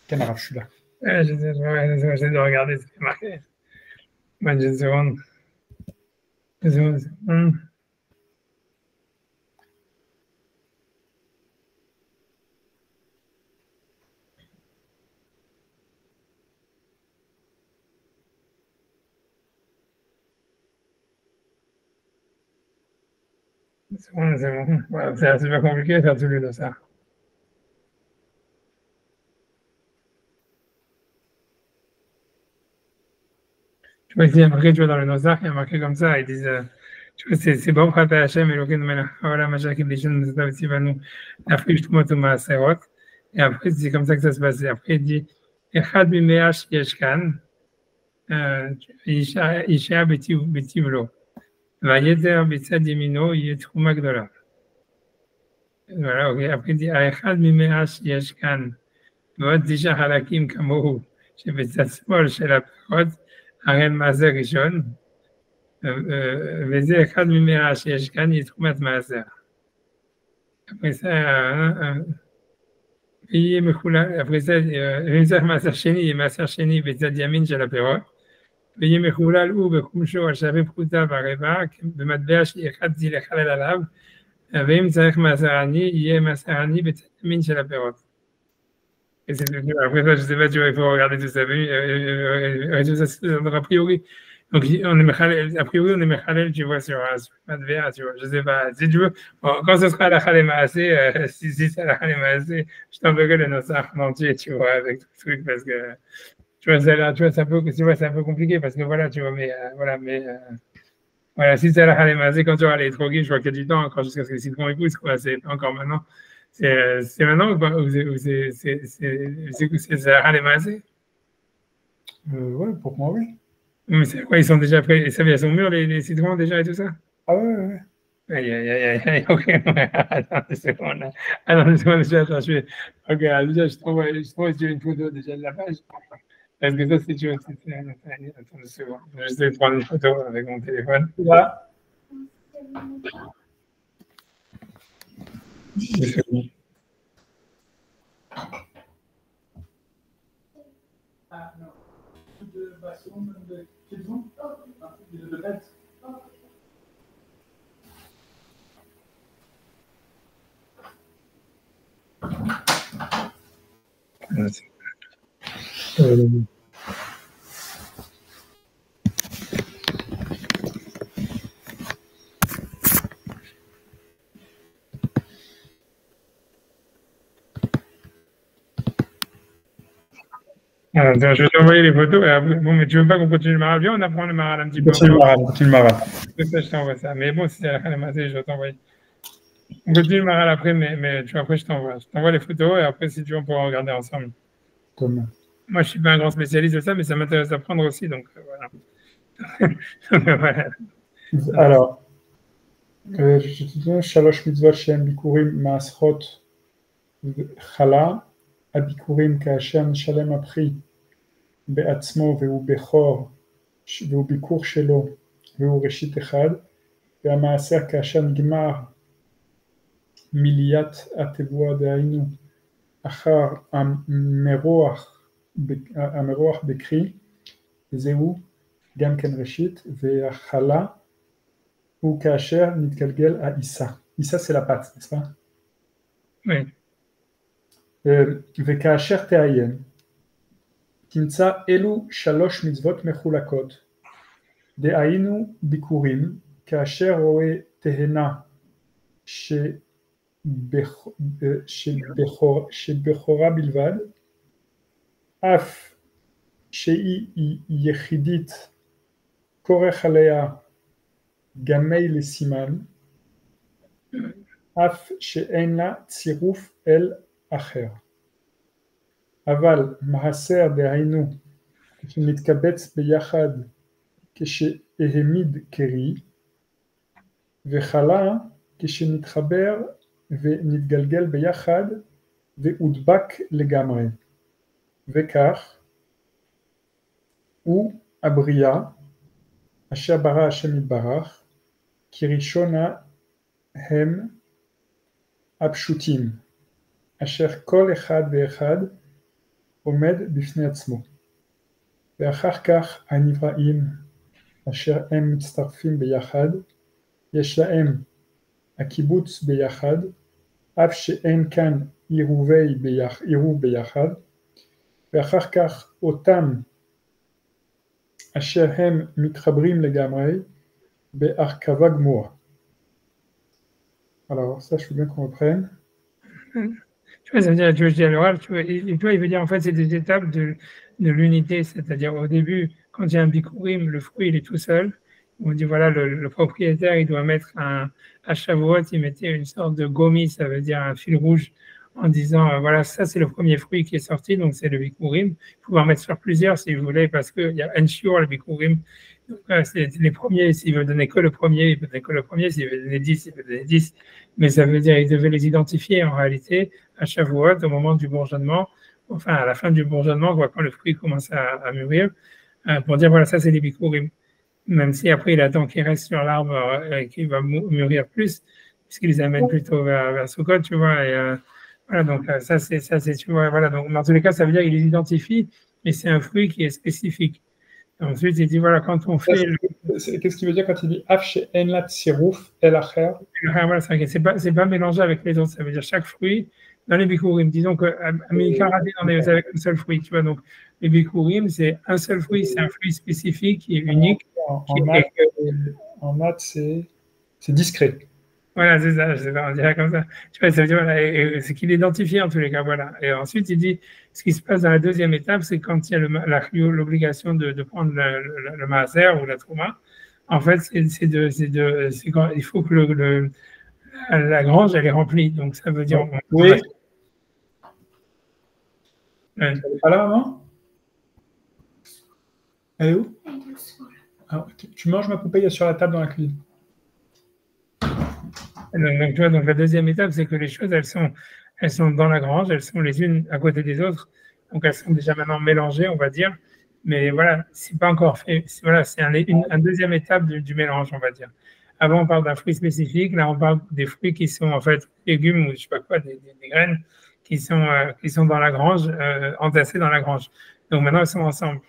Camarade, je suis là. J'essaie de regarder ce qui est marqué. Une seconde. Une seconde. C'est bon. Ouais, c'est super compliqué de faire tous les dossards. Tu vois, il y a marqué, tu vois, dans le dossard, il y a marqué comme ça, ils disent, tu vois, c'est bon, Prat Hachem, Elohim Melech, voilà, Mashiach, Iblishin, Zetav, la friche, Tumot, Maaserot. Et après, c'est comme ça que ça se passe. Après, il dit, Echad Mimeach Yeshkan, Isha Betivlo. Vayeter Bitzad Yemino, Yetruma Gdola. Voilà, ok. Après, il dit, Echad Mimeach Yeshkan. ועוד 9 חלקים כמוהו, שבצד שמאל של הפירות, הרי מעשר ראשון, וזה אחד ממאה שיש כאן, היא תחומת מעשר. אחרי זה, אם צריך מעשר שני, יהיה מעשר שני בצד ימין של הפירות, ויהיה מחולל הוא בחומשו על שווה פחותה והרבע, במטבע שאחד זיל לחלל עליו, ואם צריך מעשר עני, יהיה מעשר עני בצד ימין של הפירות. Après ça, je sais pas, tu vois, il faut regarder tout ça. A priori, donc on est a priori, on est mechalel, tu vois, sur Madvea, tu vois, je sais pas. Si tu veux, bon, quand ce sera la Khalemaasé, si c'est la Khalemaasé, je t'enverrai le Nossar en entier, tu vois, avec tout le truc, parce que, tu vois, c'est un peu compliqué, parce que voilà, tu vois, mais voilà, si c'est la Khalemaasé, quand tu auras les trogués, je vois qu'il y a du temps, encore jusqu'à ce que les citrons épousent, quoi, c'est encore maintenant. C'est maintenant ou c'est Halemazé? Ouais, pour moi, oui. Mais c'est quoi, ils sont déjà prêts, ça vient, ils sont mûrs les citrons déjà et tout ça? Ah ouais. Aïe, ok, attends une seconde, ok, déjà, je trouve que tu as une photo déjà de la page. Parce que ça, c'est tu attends une seconde, j'essaie de prendre une photo avec mon téléphone. Là. Ah non. De basson, de citron, de bête. Alors, je vais t'envoyer les photos. Bon, mais tu veux pas qu'on continue le maral? Bien, on apprend le maral un petit peu Continue le encore. maral, continue le maral. Ça, je t'envoie ça. Mais bon, si c'est à la fin de la matinée, je vais t'envoyer. On continue le maral après, mais tu vois, après, je t'envoie. Je t'envoie les photos et après, si tu veux, on pourra regarder ensemble. Tom. Moi, je suis pas un grand spécialiste de ça, mais ça m'intéresse d'apprendre aussi. Donc, voilà. Voilà. Alors, Shalosh mitzvot shem bikurim maaschot chala, הביקורים כאשר משלם הפרי בעצמו והוא בכור והוא ביקור שלו והוא ראשית אחד, והמעשר כאשר נגמר מליאת התבואה, דהיינו אחר המרוח בקרי, וזהו גם כן ראשית, והחלה הוא כאשר נתגלגל העיסה. עיסה c'est la pâte, n'est-ce pas? Oui. וכאשר תעיין, תמצא אלו שלוש מצוות מחולקות, דהיינו ביקורים, כאשר רואה תהנה שבכורה בלבד, אף שהיא יחידית, כורך עליה גמי לסימן, אף שאין לה צירוף אל אחר. אבל מעשר דהיינו שמתקבץ ביחד כשהעמיד קרי, וחלה כשנתחבר ונתגלגל ביחד והודבק לגמרי. וכך הוא הבריאה אשר ברא השם יתברך, כראשונה הם הפשוטים, אשר כל אחד ואחד עומד בפני עצמו, ואחר כך הנבראים אשר הם מצטרפים ביחד, יש להם הקיבוץ ביחד, אף שאין כאן עירוב ביחד, ואחר כך אותם אשר הם מתחברים לגמרי בהרכבה גמורה. Alors ça, je veux bien qu'on reprenne. Tu vois, ça veut dire, tu veux dire l'oral, tu vois, il veut dire en fait, c'est des étapes de l'unité, c'est-à-dire au début, quand il y a un bikurim, le fruit, il est tout seul. On dit voilà, le propriétaire, il doit mettre à Shavuot, il mettait une sorte de gomi, ça veut dire un fil rouge, en disant voilà, ça c'est le premier fruit qui est sorti, donc c'est le bikurim. Pouvoir mettre sur plusieurs si vous voulez, parce qu'il y a un shiur, le bikurim. Donc, c'est les premiers, s'il veut donner que le premier, il peut donner que le premier, s'il veut donner 10, il peut donner 10. Mais ça veut dire qu'il devait les identifier en réalité à Shavuot, au moment du bourgeonnement, enfin à la fin du bourgeonnement, quand le fruit commence à mûrir, pour dire voilà, ça c'est les bikurim. Même si après il attend qu'il reste sur l'arbre et qu'il va mûrir plus, puisqu'il les amène plutôt vers Sukkot, tu vois. Et, voilà, donc ça c'est, tu vois, voilà. Donc dans tous les cas, ça veut dire qu'il les identifie, mais c'est un fruit qui est spécifique. Ensuite, il dit voilà, quand on fait. Qu'est-ce qu'il veut dire quand il dit Af she'en la tsirouf el acher? Voilà, c'est pas mélangé avec les autres. Ça veut dire chaque fruit dans les bikurim. Disons que Amikaraté, on est avec un seul fruit, tu vois. Donc les bikurim, c'est un seul fruit, c'est un fruit spécifique qui est unique. En maths, c'est discret. Voilà, c'est ça, je sais pas, on dirait comme ça. Tu vois, ça veut dire, voilà, c'est qu'il identifie en tous les cas, voilà. Et ensuite, il dit, ce qui se passe dans la deuxième étape, c'est quand il y a l'obligation de prendre le maaser ou la trouma. En fait, c'est quand il faut que la grange, elle est remplie. Donc, ça veut dire. Oui. Elle n'est pas là, maman? Elle est où? Ah, tu manges ma poupée, il y a sur la table dans la cuisine. Donc, tu vois, donc la deuxième étape, c'est que les choses, elles sont dans la grange, elles sont les unes à côté des autres. Donc, elles sont déjà maintenant mélangées, on va dire. Mais voilà, c'est pas encore fait. Voilà, c'est un deuxième étape du mélange, on va dire. Avant, on parle d'un fruit spécifique. Là, on parle des fruits qui sont en fait légumes ou je sais pas quoi, des graines qui sont dans la grange, entassées dans la grange. Donc maintenant, elles sont ensemble.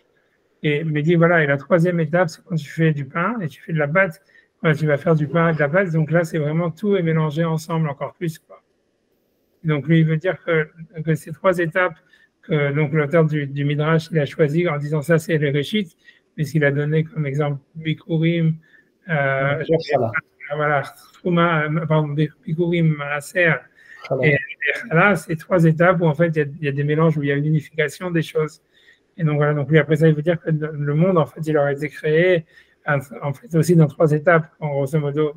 Mais dit voilà, et la troisième étape, c'est quand tu fais du pain et tu fais de la pâte. Voilà, tu vas faire du pain et de la pâte. Donc là, c'est vraiment tout est mélangé ensemble encore plus, quoi. Donc lui, il veut dire que ces trois étapes que donc l'auteur du Midrash il a choisi en disant ça, c'est les réchites, puisqu'il a donné comme exemple Bikurim, voilà, Trouma, pardon, Bikurim, Maaser, et là, c'est trois étapes où en fait il y a des mélanges, où il y a une unification des choses. Et donc voilà, donc lui, après ça, il veut dire que le monde, en fait, il aurait été créé, en fait, aussi dans 3 étapes, en grosso modo.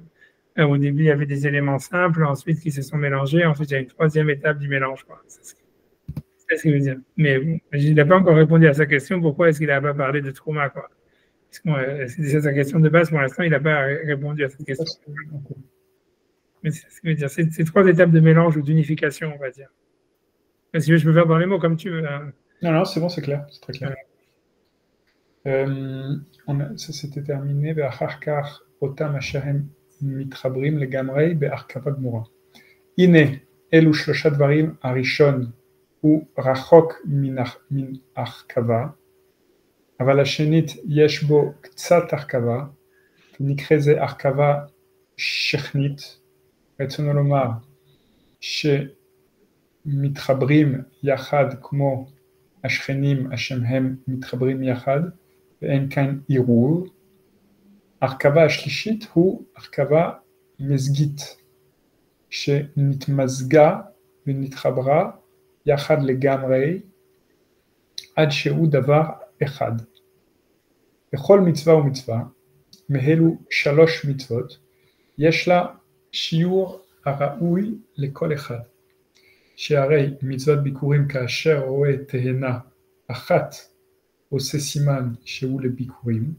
Au début, il y avait des éléments simples, ensuite qui se sont mélangés, ensuite il y a une 3e étape du mélange, quoi. C'est ce qu'il veut dire. Mais bon, il n'a pas encore répondu à sa question, pourquoi est-ce qu'il n'a pas parlé de trauma, quoi. C'est sa question de base, pour l'instant, il n'a pas répondu à cette question. Mais c'est ce qu'il veut dire. C'est 3 étapes de mélange ou d'unification, on va dire. Mais si je peux faire dans les mots comme tu veux. Hein. Non, c'est bon, c'est clair, c'est très clair. Ça s'était terminé. Be'acharkar otam asherem mitrabrim legamrei be'arkava gmura. Ine elu shlosha dvarim arishon הוא רחוק מן הרכבה, אבל השנית יש בו קצת הרכבה, ונקרא זה הרכבה שכנית, רצינו לומר שמתחברים יחד כמו השכנים אשר הם מתחברים יחד, ואין כאן עירוב. הרכבה השלישית הוא הרכבה מזגית, שנתמזגה ונתחברה יחד לגמרי, עד שהוא דבר אחד. בכל מצווה ומצווה, מאלו 3 מצוות, יש לה שיעור הראוי לכל אחד. שהרי מצוות ביקורים כאשר רואה תהנה אחת עושה סימן שהוא לביקורים,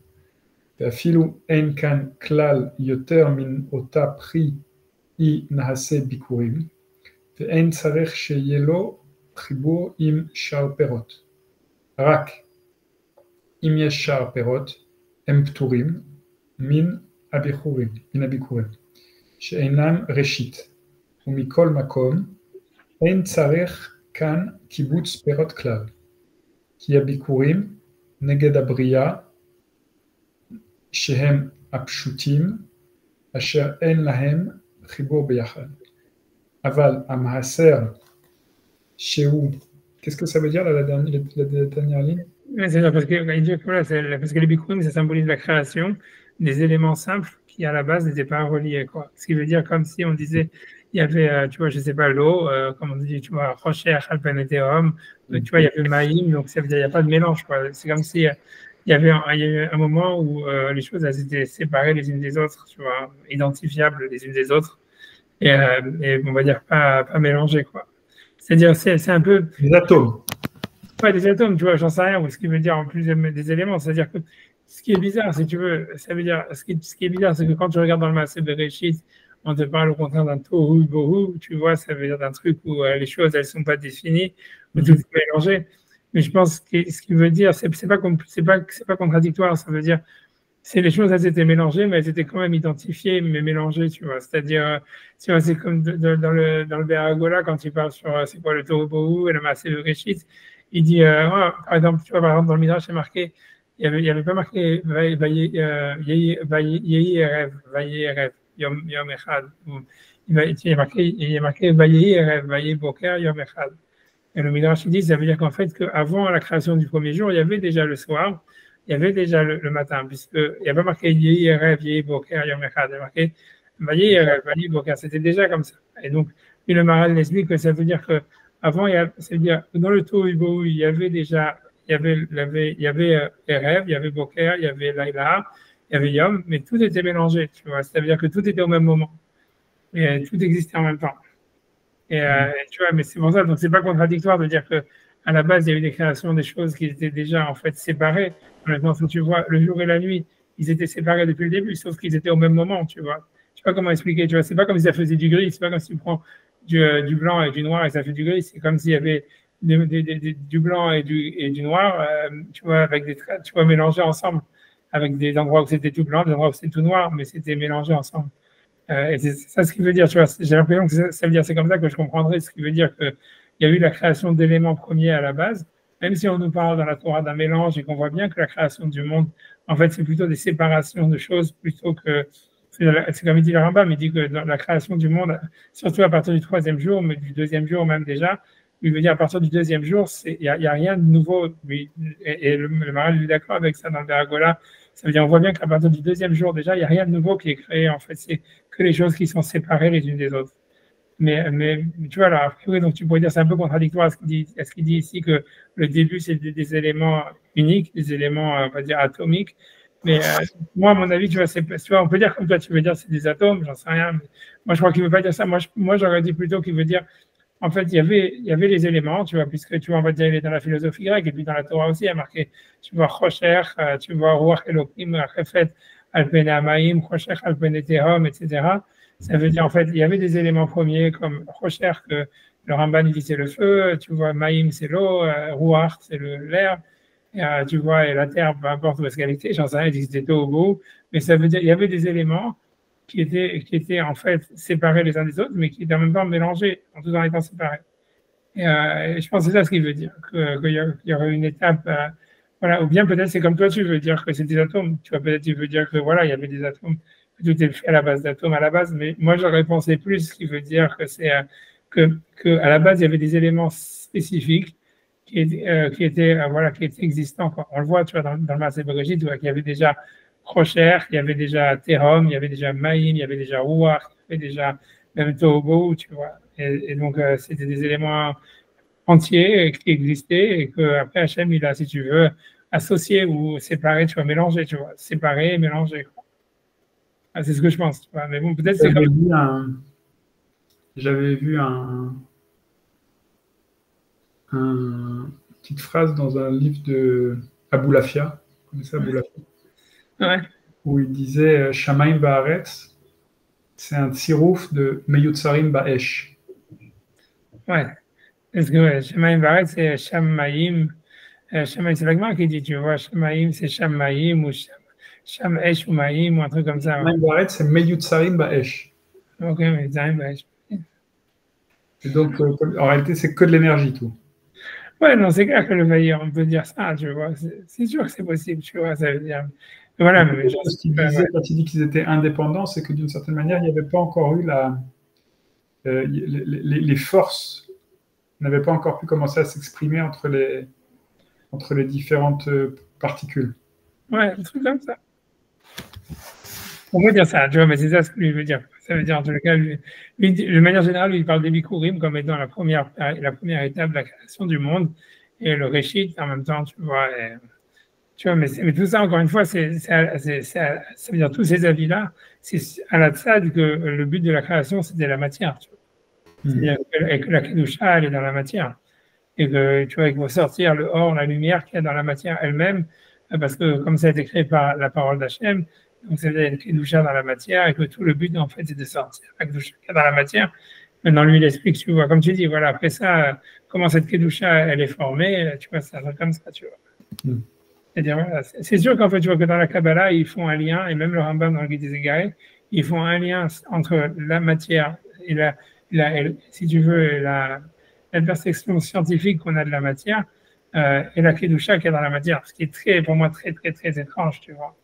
ואפילו אין כאן כלל יותר מן אותה פרי היא נעשה ביקורים, ואין צריך שיהיה לו חיבור עם שאר פירות. רק אם יש שאר פירות, הם פטורים מן הביקורים, שאינם ראשית. ומכל מקום, אין צריך כאן קיבוץ פירות כלל, כי הביקורים נגד הבריאה, שהם הפשוטים, אשר אין להם חיבור ביחד. אבל המעשר שהוא, qu'est-ce que ça veut dire là, la dernière ligne? C'est parce que les bikurim, ça symbolise la création des éléments simples qui à la base n'étaient pas reliés, quoi. Ce qui veut dire comme si on disait, il y avait, tu vois, je sais pas, l'eau, comme on dit, tu vois, rocher, alpaneteum, tu vois, il y avait maïm, donc ça veut dire il n'y a pas de mélange, quoi. C'est comme si il y avait un moment où les choses elles étaient séparées les unes des autres, tu vois, identifiables les unes des autres, et on va dire pas mélangées, quoi. C'est-à-dire, c'est un peu... Des atomes. Ouais, des atomes, tu vois, j'en sais rien, ou ce qui veut dire en plus des éléments. C'est-à-dire que ce qui est bizarre, si tu veux, ça veut dire, ce qui est bizarre, c'est que quand tu regardes dans le Maaseh Bereshit, on te parle au contraire d'un tohu bohu, tu vois, ça veut dire d'un truc où les choses, elles sont pas définies, où tout est mélangé. Mais je pense que ce qui veut dire, c'est pas contradictoire, ça veut dire, c'est les choses, elles étaient mélangées, mais elles étaient quand même identifiées, mais mélangées, tu vois. C'est-à-dire, tu vois, c'est comme dans le Béragola, quand il parle sur, c'est quoi, le tohu bohu et le Maaseh Bereshit, il dit, par exemple, tu vois, par exemple, dans le Midrash, c'est marqué, il y avait pas marqué Yehi Erev, Yom Echad. Il y a marqué Vayehi Erev, Vayehi Boker, Yom Echad. Et le Midrash dit, ça veut dire qu'en fait, qu'avant la création du premier jour, il y avait déjà le soir, il y avait déjà le matin, puisqu'il n'y a pas marqué Yehi Erev, Yehi Boker, Yom Echad. Il y a marqué Vayehi Erev, Vayehi Boker. C'était déjà comme ça. Et donc, le Maharal explique que ça veut dire que avant, c'est-à-dire dans le Tohu Bohu, il y avait déjà, il y avait Erev, il y avait Boker, il y avait Laila, il y avait Yom, mais tout était mélangé, tu vois. Ça veut dire que tout était au même moment. Et tout existait en même temps. Et tu vois, mais c'est pour ça, donc c'est pas contradictoire de dire que à la base, il y a eu des créations des choses qui étaient déjà en fait séparées. Maintenant, si tu vois, le jour et la nuit, ils étaient séparés depuis le début, sauf qu'ils étaient au même moment, tu vois. Je sais pas comment expliquer, tu vois. C'est pas comme si ça faisait du gris, c'est pas comme si tu prends du blanc et du noir et ça fait du gris. C'est comme s'il y avait du blanc et du noir, tu vois, avec des traits, tu vois, mélangés ensemble, avec des endroits où c'était tout blanc, des endroits où c'était tout noir, mais c'était mélangé ensemble. Et c'est ça ce qui veut dire, tu vois. J'ai l'impression que ça veut dire, c'est comme ça que je comprendrais ce qui veut dire qu'il y a eu la création d'éléments premiers à la base, même si on nous parle dans la Torah d'un mélange et qu'on voit bien que la création du monde, en fait, c'est plutôt des séparations de choses plutôt que. C'est comme il dit le Rambam, il dit que dans la création du monde, surtout à partir du 3e jour, mais du 2e jour même déjà, il veut dire à partir du 2e jour, il n'y a rien de nouveau. Et le Maharal est d'accord avec ça dans le Béragola. Ça veut dire on voit bien qu'à partir du 2e jour déjà, il n'y a rien de nouveau qui est créé. En fait, c'est que les choses qui sont séparées les unes des autres. mais tu vois, alors, a priori, donc tu pourrais dire c'est un peu contradictoire à ce qu'il dit ici que le début, c'est des éléments uniques, des éléments, on va dire, atomiques. Mais moi, à mon avis, tu vois, on peut dire comme toi, tu veux dire c'est des atomes, j'en sais rien. Mais moi, je crois qu'il ne veut pas dire ça. Moi, j'aurais dit plutôt qu'il veut dire, en fait, il y avait les éléments, tu vois, puisque tu vois, on va dire, il est dans la philosophie grecque, et puis dans la Torah aussi, il y a marqué, tu vois, Rocher, tu vois, Ruach Elohim, Refet, Alpene Amaim, Rocher, Alpene Tehom, etc. Ça veut dire, en fait, il y avait des éléments premiers comme Rocher, que le Ramban dit c'est le feu, tu vois, Maïm, c'est l'eau, Ruach, c'est l'air, tu vois, et la terre, peu importe où est-ce qu'elle était, j'en sais rien, il dit que c'était au bout, mais ça veut dire, il y avait des éléments qui étaient en fait séparés les uns des autres, mais qui étaient en même temps mélangés, en tout en étant séparés. Et je pense que c'est ça ce qu'il veut dire, qu'il y aurait une étape, voilà, ou bien peut-être c'est comme toi, tu veux dire que c'est des atomes, tu vois, peut-être tu veux dire que voilà, il y avait des atomes, que tout est fait à la base d'atomes à la base, mais moi j'aurais pensé plus qu'il veut dire que c'est que à la base il y avait des éléments spécifiques qui étaient voilà, qui étaient existants, quoi. On le voit, tu vois, dans le Maaseh Bereshit, tu vois, qu'il y avait déjà Rocher, il y avait déjà Tehom, il y avait déjà Maïm, il y avait déjà Ruach, il y avait déjà même Tohu, tu vois. Et donc, c'était des éléments entiers qui existaient et que après Hachem, il a, si tu veux, associé ou séparé, tu vois, mélangé, tu vois, séparé et mélangé. Ah, c'est ce que je pense, tu vois. Mais bon, peut-être c'est comme... J'avais vu petite phrase dans un livre de Aboulafia, vous connaissez Aboulafia, Ouais. où il disait Shamaim Ba'aretz, c'est un tsirouf de Meyutsarim Ba'esh. Ouais. Parce que ouais, Shamaim Baret, c'est Shamaim. Shamaim, c'est l'agma qui dit, tu vois, Shamaim, c'est Shamaim ou Sham Esh ou Maïm ou un truc comme ça. Ouais. Shamaim Ba'aretz, c'est Meyutsarim Ba'esh. Ok, mais Zaim Baesh. Et donc, en réalité, c'est que de l'énergie, tout. Ouais, non, c'est clair que le veilleur, on peut dire ça, tu vois. C'est sûr que c'est possible, tu vois, ça veut dire. Voilà, mais ce qu'il disait quand il dit qu'ils étaient indépendants, c'est que d'une certaine manière, il n'y avait pas encore eu les forces n'avaient pas encore pu commencer à s'exprimer entre les différentes particules. Ouais, un truc comme ça. On peut dire ça, tu vois, mais c'est ça ce que lui veut dire. Ça veut dire, en tout cas, de manière générale, lui, il parle des Bikurim comme étant la première étape de la création du monde et le Réchit en même temps, tu vois. Tu vois, mais tout ça, encore une fois, ça veut dire tous ces avis-là, c'est à la tzad que le but de la création, c'était la matière. C'est-à-dire que la Kedusha, elle est dans la matière. Et que, tu vois, qu'il faut sortir le or, la lumière qu'il y a dans la matière elle-même, parce que comme ça a été créé par la parole d'Hachem, donc ça veut dire une Kedusha dans la matière, et que tout le but, en fait, c'est de sortir la Kedusha dans la matière. Maintenant, lui, il explique, tu vois, comme tu dis, voilà, après ça, comment cette Kedusha, elle est formée, tu vois, c'est un truc comme ça, tu vois. C'est-à-dire, voilà, c'est sûr qu'en fait, tu vois que dans la Kabbalah, ils font un lien, et même le Rambam dans le Guide des Égarés, ils font un lien entre la matière et si tu veux, la perception scientifique qu'on a de la matière et la Kedusha qui est dans la matière, ce qui est très, pour moi, très, très, très étrange, tu vois.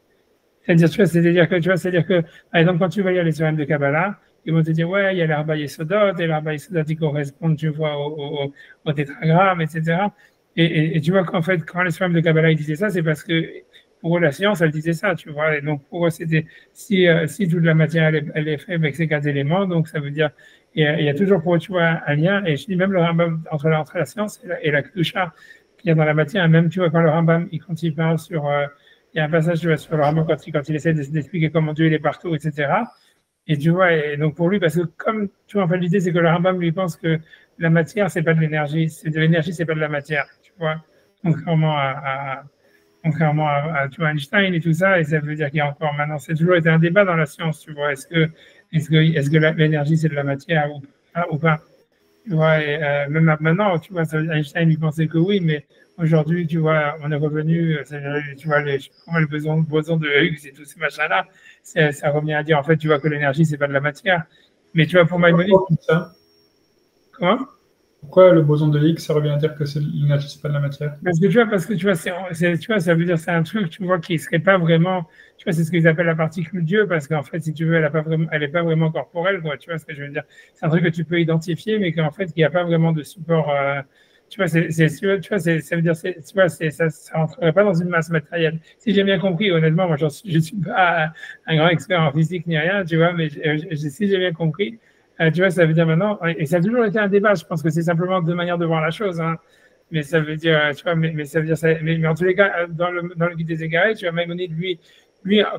C'est-à-dire que, par exemple, quand tu vas lire les théorèmes de Kabbalah, ils vont te dire, ouais, il y a l'Arba Yesodot, et l'Arba Yesodot, ils correspondent, tu vois, au tétragramme, etc. Et tu vois qu'en fait, quand les théorèmes de Kabbalah ils disaient ça, c'est parce que pour eux, la science, elle disait ça, tu vois. Et donc, pour eux, c'était, si toute la matière, elle est faite avec ces 4 éléments, donc ça veut dire, il y a toujours pour eux, tu vois, un lien. Et je dis même le Rambam, entre la science et la Kedusha qu'il y a dans la matière, même, tu vois, quand le Rambam, quand il parle sur, il y a un passage, tu vois, sur le Rambam, quand il essaie d'expliquer comment Dieu il est partout, etc. Et tu vois, et donc pour lui, parce que comme, tu vois, en fait, l'idée, c'est que le Rambam, lui, pense que la matière, c'est pas de l'énergie, c'est de l'énergie, c'est pas de la matière, tu vois. Contrairement à tu vois, Einstein et tout ça, et ça veut dire qu'il y a encore maintenant, c'est toujours été un débat dans la science, tu vois, est-ce que l'énergie, c'est de la matière ou pas? Tu vois, et même maintenant, tu vois, Einstein lui pensait que oui, mais aujourd'hui, tu vois, on est revenu, tu vois, le boson de Higgs et tous ces machins-là, ça revient à dire, en fait, tu vois que l'énergie, c'est pas de la matière. Mais tu vois, pour Maïmonide. Comment? Pourquoi le boson de Higgs, ça revient à dire que l'énergie, c'est pas de la matière? Parce que tu vois, tu vois, ça veut dire c'est un truc, tu vois, qui serait pas vraiment, tu vois, c'est ce qu'ils appellent la particule Dieu, parce qu'en fait, si tu veux, elle est pas vraiment corporelle, quoi. Tu vois ce que je veux dire? C'est un truc que tu peux identifier, mais qu'en fait, il n'y a pas vraiment de support. Tu vois, ça veut dire, tu vois, ça rentrerait pas dans une masse matérielle. Si j'ai bien compris, honnêtement, moi, je suis pas un grand expert en physique ni rien, tu vois, mais si j'ai bien compris, Tu vois, ça veut dire maintenant, et ça a toujours été un débat, je pense que c'est simplement deux manières de voir la chose, hein. Mais ça veut dire, tu vois, mais ça veut dire, mais en tous les cas, dans le guide des égarés, tu vois, Maïmonide,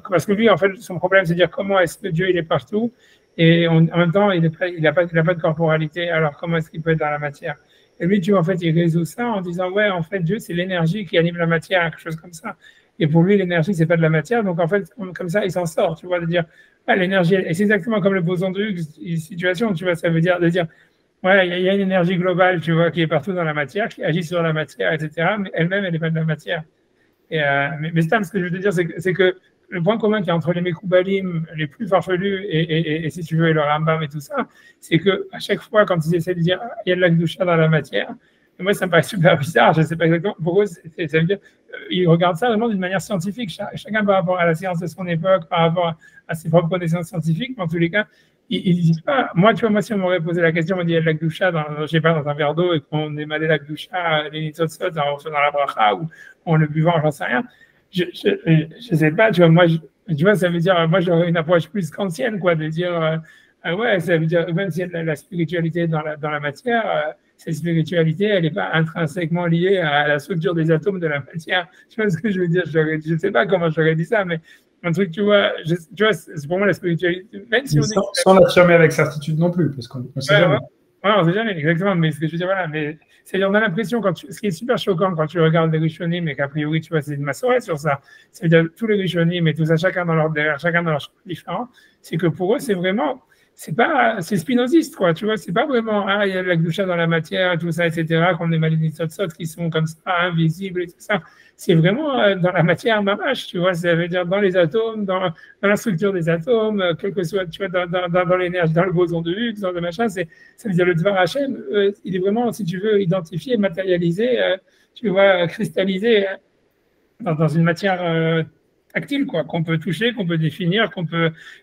parce que lui, en fait, son problème, c'est de dire comment est-ce que Dieu, il est partout, et en même temps, il n'a pas de corporalité, alors comment est-ce qu'il peut être dans la matière? Et lui, tu vois, en fait, il résout ça en disant, ouais, en fait, Dieu, c'est l'énergie qui anime la matière, quelque chose comme ça. Et pour lui, l'énergie, c'est pas de la matière, donc en fait, comme ça, il s'en sort, tu vois, de dire, ah, l'énergie, et c'est exactement comme le boson de Higgs situation, tu vois, ça veut dire de dire, ouais, il y a une énergie globale, tu vois, qui est partout dans la matière, qui agit sur la matière, etc., mais elle-même, elle n'est pas de la matière. Et, mais Stan, ce que je veux te dire, c'est que le point commun qu'il y a entre les Mekoubalim les plus farfelus et si tu veux, et le Rambam et tout ça, c'est qu'à chaque fois, quand ils essaient de dire, ah, il y a de l'Akdoucha dans la matière, et moi, ça me paraît super bizarre, je ne sais pas exactement. Pour eux, ça veut dire, ils regardent ça vraiment d'une manière scientifique, chacun par rapport à la science de son époque, par rapport à ses propres connaissances scientifiques, mais en tous les cas, ils disent pas. Moi, tu vois, moi, si on m'aurait posé la question, on m'a dit, il y a de l'Akdoucha je sais pas, dans un verre d'eau et qu'on émalait l'Akdoucha, les nitzotzot dans la bracha ou en le buvant, j'en sais rien. Je sais pas, tu vois, tu vois, ça veut dire, moi, j'aurais une approche plus kantienne, quoi, de dire, ouais, ça veut dire, même s'il y a de la spiritualité dans la matière, cette spiritualité, elle n'est pas intrinsèquement liée à la structure des atomes de la matière. Tu vois ce que je veux dire? Je ne sais pas comment j'aurais dit ça, mais un truc, tu vois, c'est pour moi la spiritualité. Même si sans l'affirmer avec certitude non plus, parce qu'on ne sait jamais. Ouais, on ne sait jamais, exactement. Mais ce que je veux dire, voilà, mais c'est-à-dire, on a l'impression, ce qui est super choquant quand tu regardes les Rishonim, mais qu'a priori, tu vois, c'est une massorette sur ça. C'est-à-dire, tous les Rishonim et tout ça, chacun dans leur chemin différent, c'est que pour eux, c'est vraiment, c'est spinoziste, quoi, tu vois, c'est pas vraiment, ah, il y a de la gdoucha dans la matière, tout ça, etc., qu'on est malinisotsot qui sont comme ça, invisibles et tout ça. C'est vraiment dans la matière mamache, tu vois, ça veut dire dans les atomes, dans la structure des atomes, quel que soit, tu vois, dans l'énergie, dans le boson de Higgs, dans le machin, ça veut dire le Dvar Hashem, il est vraiment, si tu veux, identifié, matérialisé, tu vois, cristallisé dans une matière tactile, quoi, qu'on peut toucher, qu'on peut définir,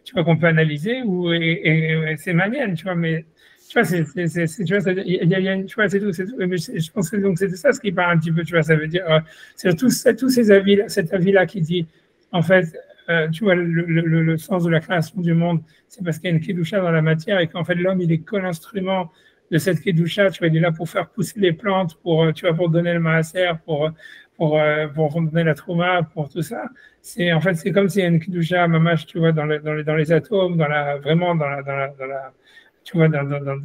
tu vois, qu'on peut analyser, et c'est manienne, tu vois, mais tu vois, tu vois, tu vois, c'est tout. Mais je pense que donc c'est ça ce qui parle un petit peu, tu vois, ça veut dire, c'est tous ces avis, cet avis-là qui dit, en fait, tu vois, le sens de la création du monde, c'est parce qu'il y a une kedusha dans la matière et qu'en fait l'homme, il est que l'instrument de cette kedusha, tu vois, il est là pour faire pousser les plantes, tu vois, pour donner le maaser, pour donner la trouma, pour tout ça. En fait, c'est comme s'il y a une kedusha mamash, tu vois, dans les atomes, vraiment tu vois, dans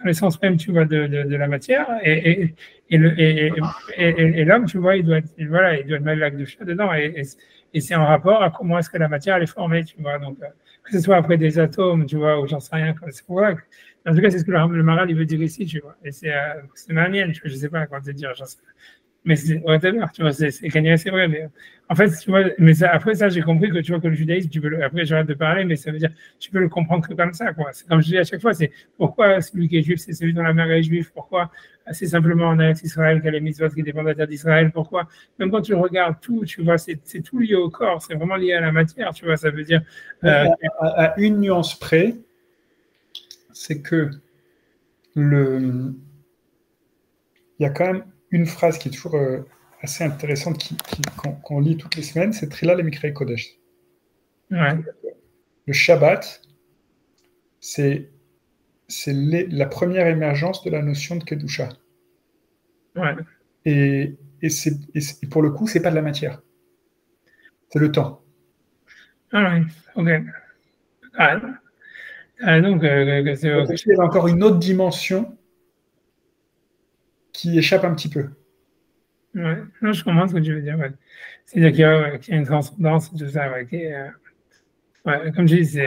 l'essence même, tu vois, de la matière. Et l'homme, tu vois, il doit être mal la kedusha dedans. Et c'est en rapport à comment est-ce que la matière elle est formée, tu vois. Donc, que ce soit après des atomes, tu vois, ou j'en sais rien. C'est pour ça en tout cas, c'est ce que le Maral il veut dire ici, tu vois. Et c'est ma mienne, tu vois, je sais pas comment te dire, j'en sais pas. Mais c'est whatever, tu vois, c'est vrai. Mais en fait, tu vois, mais après ça, j'ai compris que tu vois que le judaïsme, après j'arrête de parler, mais ça veut dire, tu peux le comprendre que comme ça, quoi. C'est comme je dis à chaque fois, c'est pourquoi celui qui est juif, c'est celui dont la mère est juive, pourquoi c'est simplement en Eretz Israël qu'il y a les mitzvot qui dépendent de la terre d'Israël, pourquoi même quand tu regardes tout, tu vois, c'est tout lié au corps, c'est vraiment lié à la matière, tu vois, ça veut dire. À une nuance près, c'est que il y a quand même une phrase qui est toujours assez intéressante qu'on lit toutes les semaines, c'est Trila le Mikrei Kodesh. Ouais. Le Shabbat, c'est la première émergence de la notion de Kedusha. Ouais. Et pour le coup, c'est pas de la matière. C'est le temps. Ah ouais, ok. Donc, il y a encore une autre dimension qui échappe un petit peu. Ouais, non, je comprends ce que tu veux dire. Ouais. C'est-à-dire qu'il y a une transcendance, tout ça. Ouais, comme je dis,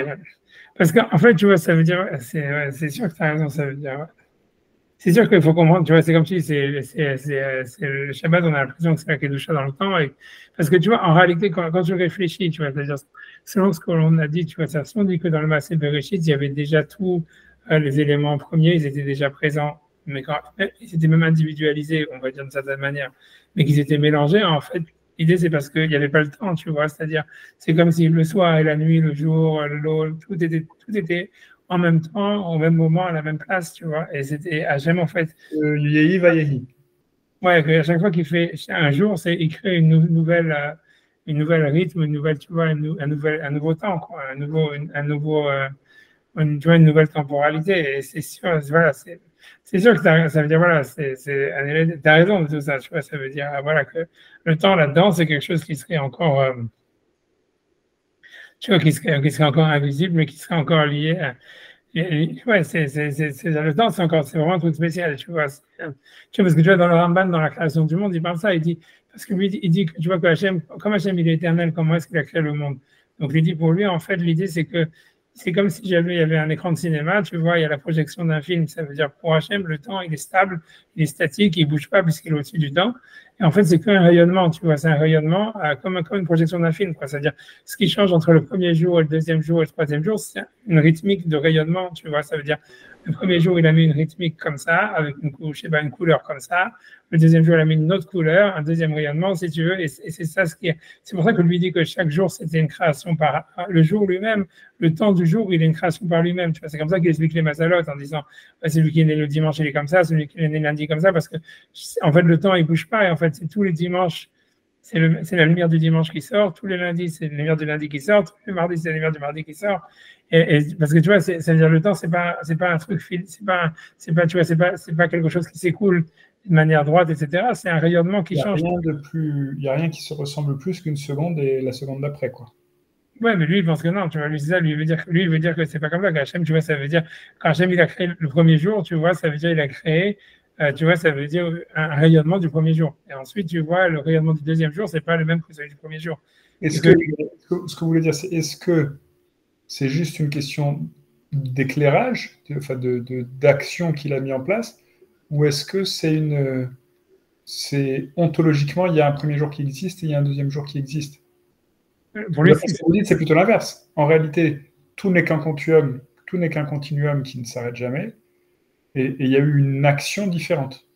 parce qu'en fait, tu vois, ça veut dire, c'est sûr que tu as raison, ça veut dire. C'est sûr qu'il faut comprendre, tu vois, c'est comme tu dis, c'est le Shabbat, on a l'impression que c'est la Kedusha dans le temps. Parce que tu vois, en réalité, quand tu réfléchis, tu vois, c'est-à-dire, selon ce que l'on a dit, tu vois, ça, si on dit que dans le Maaseh Bereshit, il y avait déjà tous les éléments premiers, ils étaient déjà présents, mais ils étaient même individualisés, on va dire d'une certaine manière, mais qu'ils étaient mélangés, en fait, l'idée, c'est parce qu'il n'y avait pas le temps, tu vois, c'est-à-dire, c'est comme si le soir et la nuit, le jour, l'eau, tout était en même temps, au même moment, à la même place, tu vois. Et c'était à jamais, en fait. Yehi va Yehi. Ouais, à chaque fois qu'il fait un jour, il crée une nouvelle rythme, tu vois, un nouveau temps, quoi, un nouveau tu vois, une nouvelle temporalité. Et c'est sûr, voilà, c'est sûr que ça veut dire, voilà, t'as raison de tout ça, tu vois, ça veut dire, voilà, que le temps là-dedans, c'est quelque chose qui serait encore, tu vois, qui serait encore invisible, mais qui serait encore lié à, ouais, le temps, c'est vraiment un truc spécial, tu vois. Tu vois, parce que tu vois, dans le Ramban, dans la création du monde, il parle ça, il dit, parce que lui, il dit que tu vois que Hachem, comme Hachem, il est éternel, comment est-ce qu'il a créé le monde? Donc, il dit, pour lui, en fait, l'idée, c'est que c'est comme si il y avait un écran de cinéma, tu vois, il y a la projection d'un film, ça veut dire, pour Hachem, le temps, il est stable, il est statique, il bouge pas puisqu'il est au-dessus du temps. Et en fait, c'est qu'un rayonnement, tu vois, c'est un rayonnement comme une projection d'un film, quoi. C'est-à-dire, ce qui change entre le premier jour et le deuxième jour et le troisième jour, c'est une rythmique de rayonnement, tu vois. Ça veut dire, le premier jour, il a mis une rythmique comme ça, avec une couleur comme ça. Le deuxième jour, il a mis une autre couleur, un deuxième rayonnement, si tu veux. Et c'est ça ce qui est. C'est pour ça que lui dit que chaque jour, c'était une création par le jour lui-même. Le temps du jour, il est une création par lui-même. Tu vois, c'est comme ça qu'il explique les masalotes en disant, celui qui est né le dimanche, il est comme ça, celui qui est né lundi comme ça, parce que, en fait, le temps, il bouge pas. Et en fait, c'est tous les dimanches, c'est la lumière du dimanche qui sort. Tous les lundis, c'est la lumière du lundi qui sort. Tous les mardis, c'est la lumière du mardi qui sort. Et parce que tu vois, c'est-à-dire le temps, c'est pas un truc, tu vois, c'est pas quelque chose qui s'écoule de manière droite, etc. C'est un rayonnement qui change. Il n'y a rien qui se ressemble plus qu'une seconde et la seconde d'après, quoi. Ouais, mais lui, il pense que non, tu vois, lui, c'est ça, lui, il veut dire que c'est pas comme ça, qu'Hachem, tu vois, ça veut dire, quand Hachem, il a créé le premier jour, tu vois, ça veut dire, il a créé, tu vois, ça veut dire un rayonnement du premier jour. Et ensuite, tu vois, le rayonnement du deuxième jour, c'est pas le même que celui du premier jour. Ce que vous voulez dire, c'est est-ce que c'est juste une question d'éclairage, d'action qu'il a mis en place, ou est-ce que c'est ontologiquement, il y a un premier jour qui existe et il y a un deuxième jour qui existe? Pour lui, c'est plutôt l'inverse. En réalité, tout n'est qu'un continuum qui ne s'arrête jamais, et il y a eu une action différente.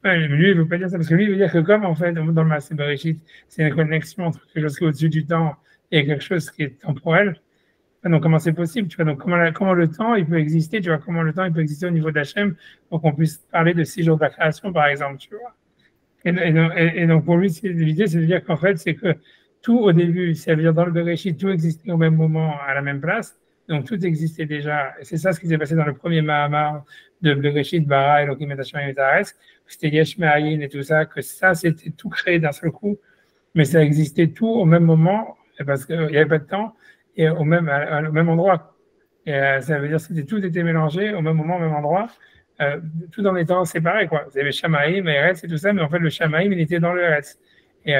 Ouais, mais lui, il ne veut pas dire ça, parce que lui, il veut dire que comme, en fait, dans le Maaseh Bereshit, c'est une connexion entre quelque chose qui est au-dessus du temps et quelque chose qui est temporel, donc comment c'est possible, tu vois, donc comment le temps, il peut exister, tu vois, comment le temps, il peut exister au niveau d'Hachem, pour qu'on puisse parler de 6 jours de la création, par exemple, tu vois. Et donc, pour lui, l'idée, c'est de dire qu'en fait, c'est que tout au début, ça veut dire dans le Bereshit, tout existait au même moment, à la même place. Donc, tout existait déjà. Et c'est ça ce qui s'est passé dans le premier Mahamar de Bereshit, Bara, Elohim et Hashem et Tares. C'était Yesh Me'ayin et tout ça, que ça, c'était tout créé d'un seul coup. Mais ça existait tout au même moment, parce qu'il n'y avait pas de temps, et au même endroit. Et ça veut dire que tout était mélangé au même moment, au même endroit. Tout en étant séparé, quoi. Vous avez Shamaïm, Eretz et tout ça, mais en fait, le Shamaïm, il était dans le Eretz. Et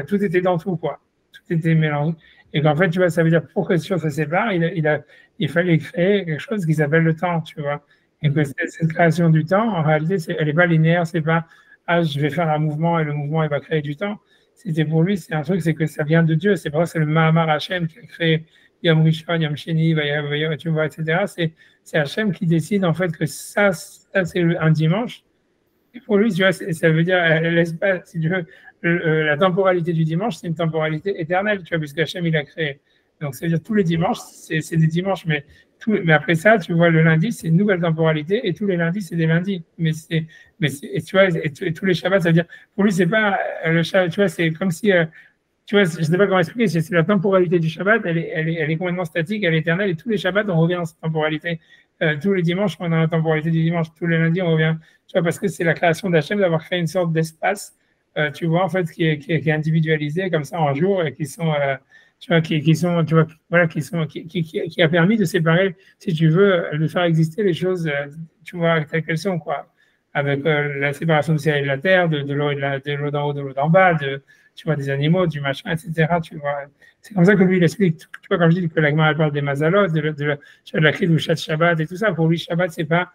tout était dans tout, quoi. Tout était mélangé. Et qu'en fait, tu vois, ça veut dire pour que ça se sépare, il fallait créer quelque chose qui s'appelle le temps, tu vois. Et que cette création du temps, en réalité, elle n'est pas linéaire, c'est pas, je vais faire un mouvement et le mouvement, il va créer du temps. C'était pour lui, c'est un truc, c'est que ça vient de Dieu. C'est pour ça que c'est le Mahamar Hashem qui a créé Yom Rishon, Yom Sheni, tu vois, etc. C'est Hachem qui décide en fait que ça c'est un dimanche. Et pour lui, tu vois, ça veut dire l'espace, si tu veux, la temporalité du dimanche, c'est une temporalité éternelle, tu vois, puisque Hachem il a créé. Donc, ça veut dire tous les dimanches, c'est des dimanches, mais après ça, tu vois, le lundi, c'est une nouvelle temporalité, et tous les lundis, c'est des lundis. Et tu vois, et tous les Shabbats, ça veut dire, pour lui, c'est pas le Shabbat, tu vois, c'est comme si tu vois, je ne sais pas comment expliquer, c'est la temporalité du Shabbat, elle est complètement statique, elle est éternelle, et tous les Shabbats, on revient dans cette temporalité. Tous les dimanches, on est dans la temporalité du dimanche, tous les lundis, on revient. Tu vois, parce que c'est la création d'Hachem d'avoir créé une sorte d'espace, tu vois, en fait, qui est individualisé comme ça en jour, et qui sont, tu vois, qui sont, tu vois, voilà, qui a permis de séparer, si tu veux, de faire exister les choses, tu vois, telles qu'elles sont, quoi. Avec la séparation du ciel et de la terre, de l'eau d'en haut, de l'eau d'en bas, tu vois, des animaux, du machin, etc. Tu vois, c'est comme ça que lui, il explique. Tu vois, quand je dis que la Gemara parle des mazalot, de la clé du Shabbat et tout ça, pour lui, Shabbat, c'est pas,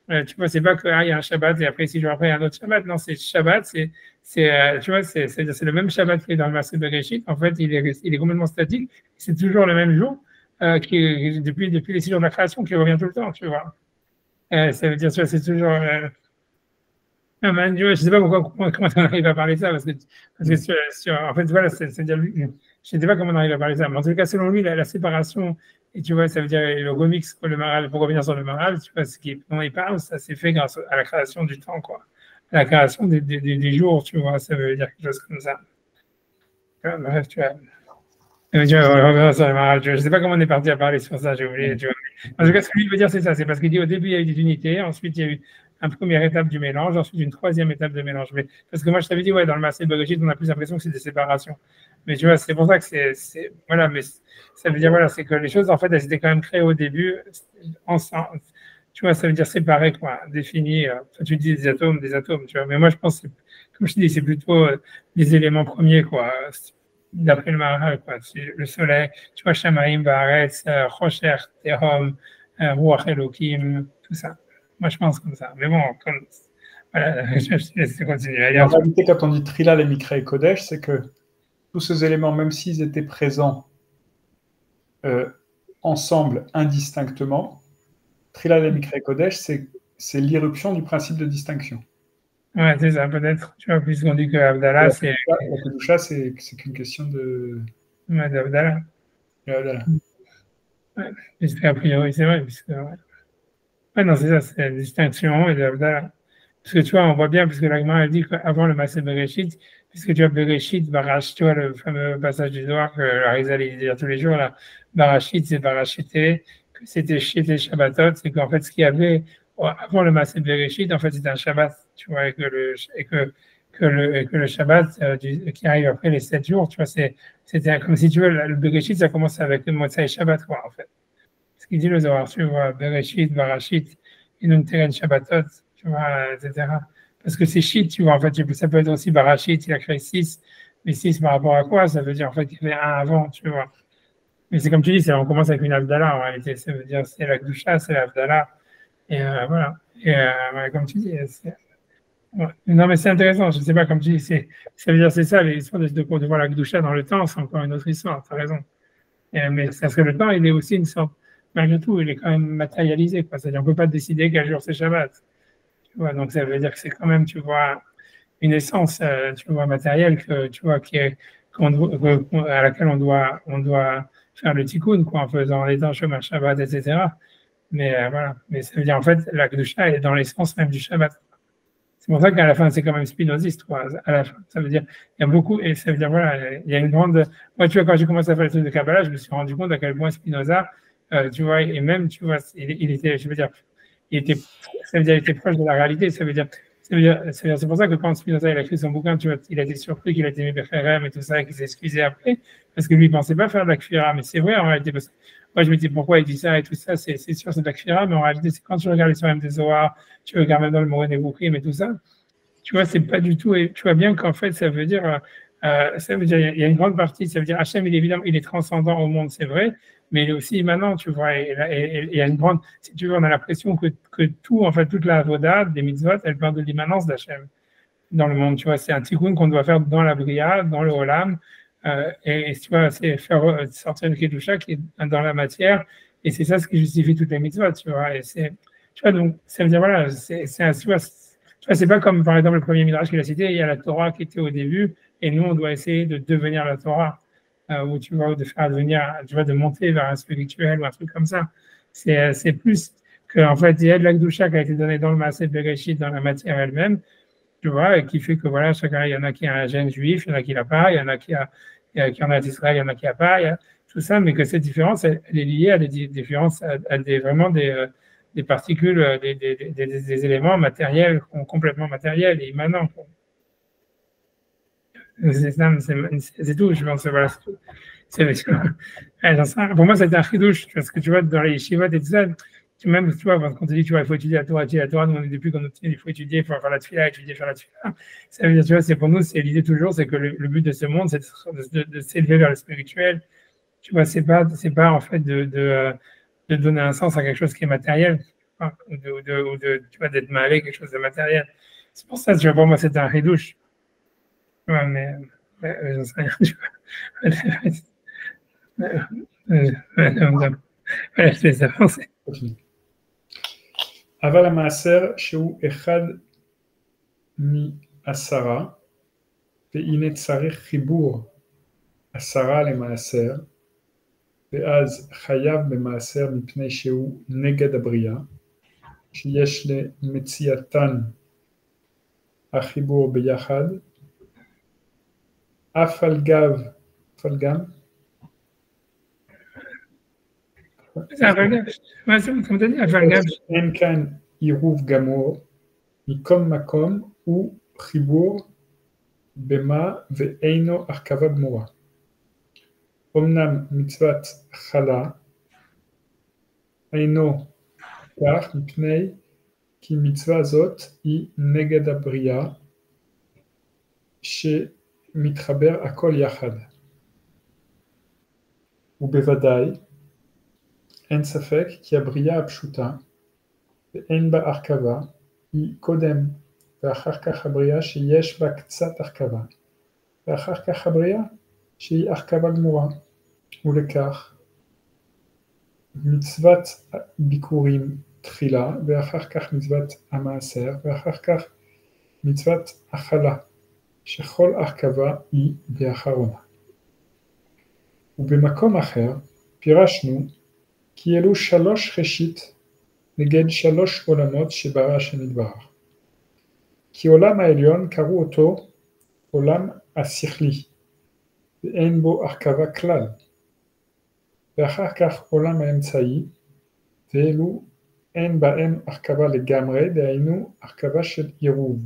tu vois, c'est pas que, il y a un Shabbat et après, 6 jours après, il y a un autre Shabbat. Non, c'est Shabbat, tu vois, c'est le même Shabbat qui est dans le Maaseh Bereshit. En fait, il est complètement statique. C'est toujours le même jour, depuis les 6 jours de la création, qui revient tout le temps, tu vois. Ça veut dire, tu vois, c'est toujours, je ne sais pas comment on arrive à parler de ça, parce que en fait, voilà, c'est-à-dire, je ne sais pas comment on arrive à parler de ça, mais en tout cas, selon lui, la séparation, et tu vois, ça veut dire le remix, le Maharal, pour revenir sur le Maharal, tu vois, dont il parle, ça s'est fait grâce à la création du temps, quoi. À la création des jours, tu vois, ça veut dire quelque chose comme ça. Bref, tu vois. On revenir sur le Maharal, je ne sais pas comment on est parti à parler sur ça, j'ai oublié, tu vois. En tout cas, ce que lui veut dire, c'est ça. C'est parce qu'il dit au début, il y a eu des unités, ensuite, il y a eu une première étape du mélange, ensuite une troisième étape de mélange. Mais, parce que moi, je t'avais dit, ouais, dans le Maaseh Bereshit, on a plus l'impression que c'est des séparations. Mais tu vois, c'est pour ça que voilà, mais ça veut dire, voilà, c'est que les choses, en fait, elles étaient quand même créées au début, ensemble. Tu vois, ça veut dire séparé, quoi, défini. Tu dis des atomes, tu vois. Mais moi, je pense, comme je te dis, c'est plutôt les éléments premiers, quoi. D'après le Maharal, quoi. Le soleil, tu vois, Shamaim, Baaretz, Rocher, Tehom, Ruach Elohim, tout ça. Moi, je pense comme ça. Mais bon, voilà, je te laisse continuer. En réalité, quand on dit Trila, les Mikra et Kodesh, c'est que tous ces éléments, même s'ils étaient présents ensemble, indistinctement, Trila, les Mikra et Kodesh, c'est l'irruption du principe de distinction. Ouais, c'est ça, peut-être. Tu vois, puisqu'on dit que Abdallah, c'est. La Kedusha, c'est qu'une question de. Ouais, d'Abdallah. Ouais, puisque a priori, c'est vrai, puisque. Ouais, non, c'est ça, c'est la distinction et d'Abdallah. Parce que tu vois, on voit bien, puisque l'Agma a dit qu'avant le Maaseh Bereshit, puisque tu as Bereshit, Barash, tu vois, le fameux passage du Zohar que la Rizal il dit tous les jours, là, Barashit, c'est Barachité, que c'était Shit et Shabbatot, c'est qu'en fait, ce qu'il y avait avant le Maaseh Bereshit, en fait, c'était un Shabbat, tu vois, et que le Shabbat qui arrive après les 7 jours, tu vois, c'était comme si tu veux, le Bereshit, ça commence avec le Motsai Shabbat, quoi, en fait. Ce qu'il dit le Zohar, tu vois, Bereshit, Barashit, Inun Teren Shabbatot, tu vois, etc. Parce que c'est shit, tu vois, en fait, ça peut être aussi Barashit, il a créé 6, mais 6 par rapport à quoi? Ça veut dire en fait qu'il y avait un avant, tu vois. Mais c'est comme tu dis, on commence avec une Avdallah en réalité, ça veut dire c'est la Gdusha, c'est l'Avdallah, et voilà. Et ouais, comme tu dis, ouais. Non, mais c'est intéressant, je ne sais pas, comme tu dis, ça veut dire c'est ça, l'histoire de voir la Gdusha dans le temps, c'est encore une autre histoire, tu as raison. Mais parce que le temps, il est aussi une sorte, malgré tout, il est quand même matérialisé, quoi. C'est-à-dire, on ne peut pas décider quel jour c'est Shabbat. Tu vois, donc ça veut dire que c'est quand même, tu vois, une essence, tu vois, matérielle que, tu vois, à laquelle on doit faire le tikkun, quoi, en faisant les temps Shomer Shabbat, etc. Mais voilà. Mais ça veut dire, en fait, la Kedusha est dans l'essence même du Shabbat. C'est pour ça qu'à la fin, c'est quand même spinoziste, quoi. À la fin, ça veut dire, il y a beaucoup, et ça veut dire, voilà, il y a une grande. Moi, tu vois, quand j'ai commencé à faire les trucs de Kabbalah, je me suis rendu compte à quel point Spinoza, tu vois, et même, tu vois, il était, je veux dire, ça veut dire, il était proche de la réalité. C'est pour ça que quand Spinoza il a écrit son bouquin, tu vois, il a été surpris qu'il a été mis Becherem et tout ça, et qu'il s'est excusé après, parce que lui, il pensait pas faire de la kfira. Mais c'est vrai, en réalité, parce que moi, je me dis pourquoi il dit ça et tout ça, c'est sûr, c'est de la kfira, mais en réalité, c'est quand tu regardes l'histoire des Zohar, tu regardes même dans le Moreh Nevuchim et tout ça, tu vois, c'est pas du tout, et tu vois bien qu'en fait, il y a une grande partie, ça veut dire, Hachem, il est évidemment, il est transcendant au monde, c'est vrai, mais il est aussi immanent, tu vois, et il y a une grande, si tu veux, on a l'impression que tout, en fait, toute la avoda des mitzvot, elle part de l'immanence d'Hachem dans le monde, tu vois, c'est un tikkun qu'on doit faire dans la bria, dans le olam, et tu vois, c'est faire sortir le kedusha qui est dans la matière, et c'est ça ce qui justifie toutes les mitzvot, tu vois, tu vois, donc, ça veut dire, voilà, tu vois, c'est pas comme, par exemple, le premier midrash qu'il a cité, il y a la Torah qui était au début, et nous, on doit essayer de devenir la Torah, ou tu vois, de faire devenir, tu vois, de monter vers un spirituel ou un truc comme ça. C'est plus qu'en fait, il y a de la Kedusha qui a été donnée dans le Maaseh Bereshit, dans la matière elle-même, tu vois, et qui fait que voilà, chacun, il y en a qui a un gène juif, il y en a qui l'a pas, il y en a qui en a d'Israël, il y en a qui a pas, il y a tout ça, mais que cette différence, elle est liée à des différences, à vraiment des particules, des éléments matériels, complètement matériels et immanents. C'est tout, je pense, voilà. Pour moi, c'est un chidouche, parce que tu vois, dans les yeshivot et tout ça, même, tu vois, quand on te dit, tu vois, il faut étudier la Torah, nous, depuis qu'on obtient, il faut étudier, il faut faire la tefila, étudier, faire la tefila. Ça veut dire, tu vois, c'est pour nous, c'est l'idée toujours, c'est que le but de ce monde, c'est de s'élever vers le spirituel. Tu vois, c'est pas en fait de donner un sens à quelque chose qui est matériel, tu vois, d'être malé, quelque chose de matériel. C'est pour ça, tu vois, pour moi, c'est un chidouche. Ouais, mais j'en sais rien, tu vois. Je laisse avancer. אבל המעשר שהוא אחד מ10, והנה צריך חיבור 10 למעשר, ואז חייב במעשר מפני שהוא נגד הבריאה, שיש למציאתן החיבור ביחד, אף על גם C'est un bagage. Ouais, c'est comme tu as dit, un bagage. En kan iruv gamor, mikom makom ou chibur bema ve'eino arkava gmora. Omnam mitzvat chala, eino kach mipnei ki mitzvah zot i neged abria, שמתחבר הכל יחד. ובוודאי, אין ספק כי הבריאה הפשוטה, ואין בה הרכבה, היא קודם, ואחר כך הבריאה שיש בה קצת הרכבה, ואחר כך הבריאה שהיא הרכבה גמורה. ולכך, מצוות ביקורים תחילה, ואחר כך מצוות המעשר, ואחר כך מצוות הכלה, שכל הרכבה היא באחרונה. ובמקום אחר פירשנו כי אלו שלוש ראשית נגד שלוש עולמות שברא השם יתברך. כי עולם העליון קראו אותו עולם השכלי, ואין בו הרכבה כלל. ואחר כך עולם האמצעי, ואלו אין בהם הרכבה לגמרי, דהיינו הרכבה של עירוב.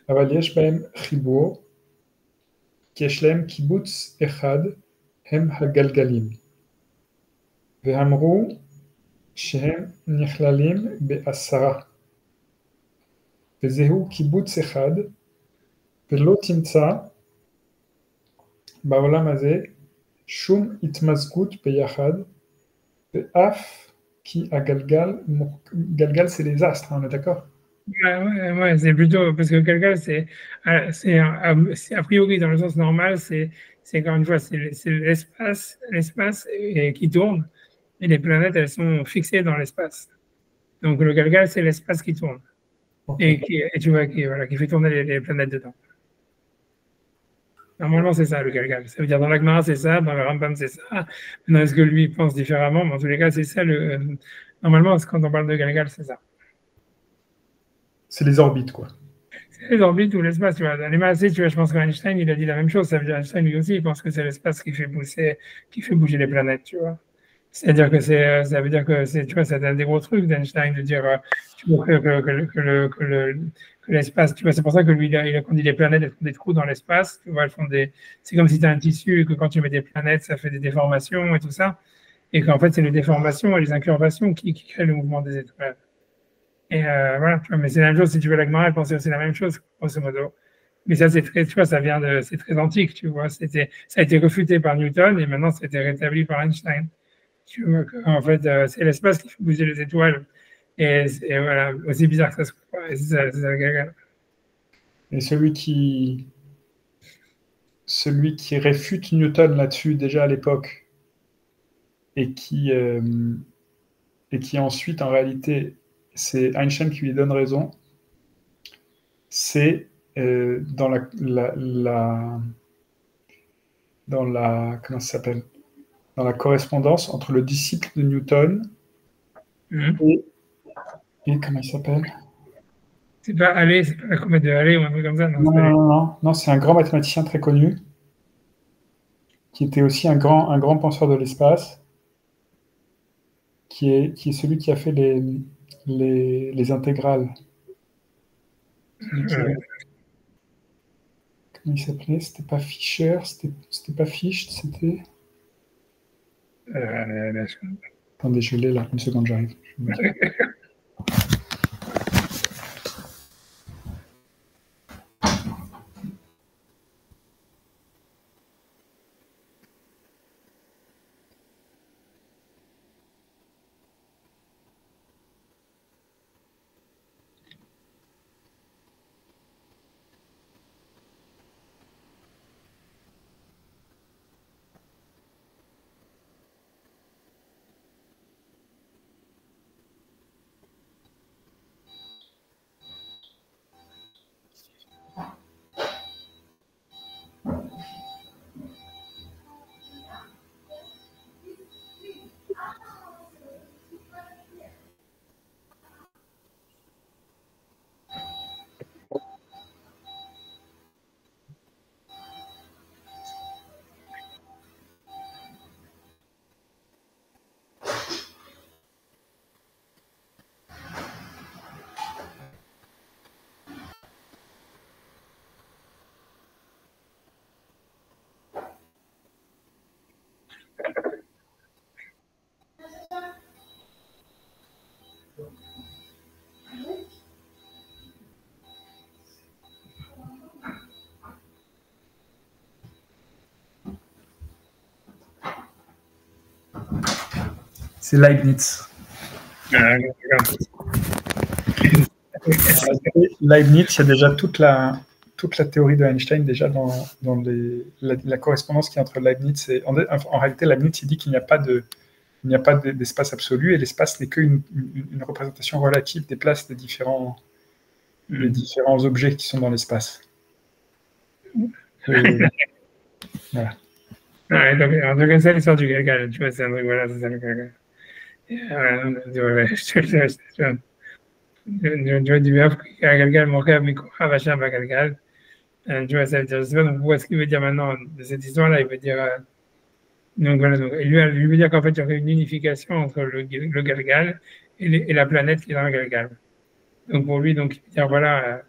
אבל יש בהם חיבור, כי יש להם קיבוץ אחד, הם הגלגלים. ואמרו שהם נכללים בעשרה. וזהו קיבוץ אחד, ולא תמצא בעולם הזה שום התמזגות ביחד, ואף כי גלגל c'est les astres, on est d'accord? Ouais, c'est plutôt parce que quelqu'un, c'est a priori dans le sens normal, c'est encore une fois, c'est l'espace qui tourne, et les planètes, elles sont fixées dans l'espace. Donc le Galgal, c'est l'espace qui tourne, Okay. et tu vois, qui fait tourner les planètes dedans. Normalement, c'est ça le Galgal. Ça veut dire dans la Gemara, c'est ça, dans le Rambam, c'est ça. Maintenant, est-ce que lui pense différemment? Mais en tous les cas, c'est ça normalement, quand on parle de Galgal, c'est ça. C'est les orbites, quoi. C'est les orbites ou l'espace, tu vois. Dans les masses, tu vois, je pense qu'Einstein, il a dit la même chose. Ça veut dire Einstein, lui aussi, il pense que c'est l'espace qui fait bouger les planètes, tu vois. C'est-à-dire que ça veut dire que tu vois, c'est un des gros trucs d'Einstein de dire, tu vois, que l'espace, tu vois, c'est pour ça que lui, il a dit les planètes, elles font des trous dans l'espace, tu vois, c'est comme si tu as un tissu et que quand tu mets des planètes, ça fait des déformations et tout ça. Et qu'en fait, c'est les déformations et les incurvations qui créent le mouvement des étoiles. Et voilà, tu vois, mais c'est la même chose, si tu veux, la Gemara, elle pensait aussi la même chose, grosso modo. Mais ça, c'est très, tu vois, c'est très antique, tu vois. Ça a été refuté par Newton et maintenant, ça a été rétabli par Einstein. Tu vois, en fait, c'est l'espace qui fait bouger les étoiles. Et voilà, aussi bizarre que ça soit. C'est ça, Et celui qui réfute Newton là-dessus déjà à l'époque, et qui ensuite, en réalité, c'est Einstein qui lui donne raison, c'est dans comment ça s'appelle, dans la correspondance entre le disciple de Newton et comment il s'appelle? c'est pas Halley, c'est pas la comète de Halley ou un truc comme ça. Non, c'est un grand mathématicien très connu qui était aussi un grand penseur de l'espace, qui est celui qui a fait les intégrales. Comment il s'appelait? C'était pas Fischer, c'était pas Fichte, c'était... Attendez, je l'ai là, une seconde, j'arrive. C'est Leibniz. Leibniz, il y a déjà toute la théorie de Einstein déjà dans la correspondance qu'il y a entre Leibniz et... En réalité, Leibniz, il dit qu'il n'y a pas d'espace absolu et l'espace n'est qu'une représentation relative des places des différents objets qui sont dans l'espace. Voilà. Donc, en tout cas, c'est l'histoire du Galgal. Tu vois, c'est un truc, voilà, c'est ça le Galgal. Tu vois, du verbe Galgal, mon rêve, Mikocha, Vacham, Galgal. Tu vois, ça veut dire, je sais pas donc, ce qu'il veut dire maintenant de cette histoire-là. Il veut dire, donc voilà, donc, lui veut dire qu'en fait, il y aurait une unification entre le Galgal et la planète qui est dans le Galgal. Donc pour lui, donc, il veut dire, voilà,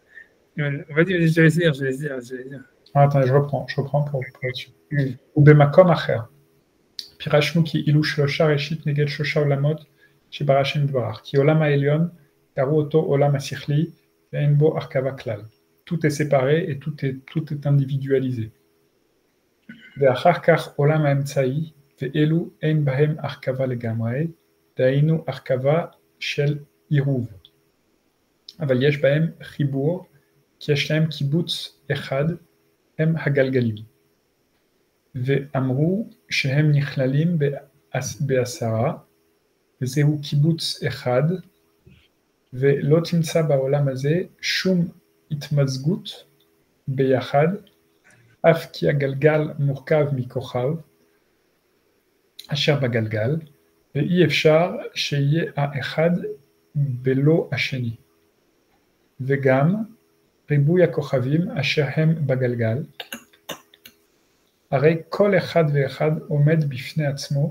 vas-y, je te laisse dire. Attends, je reprends pour être sûr. Ou bemakom acher. Pirashmu ki ilu shlosha reshit neged shlosha olamot shebara Hashem dvarach. Ki olam ha'elyon taru oto olam hasichli ve'en bo arkava klal. Tout est séparé et tout est individualisé. Ve'achar kach olam ha'emtsai ve'elu ein bahem arkava legamrei da'inu arkava shel iruv. אבל יש בהם חיבור, כי יש להם קיבוץ אחד, הם הגלגלים. ואמרו שהם נכללים בעשרה, וזהו קיבוץ אחד, ולא תמצא בעולם הזה שום התמזגות ביחד, אף כי הגלגל מורכב מכוכב, אשר בגלגל, ואי אפשר שיהיה האחד בלא השני. וגם ריבוי הכוכבים אשר הם בגלגל, הרי כל אחד ואחד עומד בפני עצמו,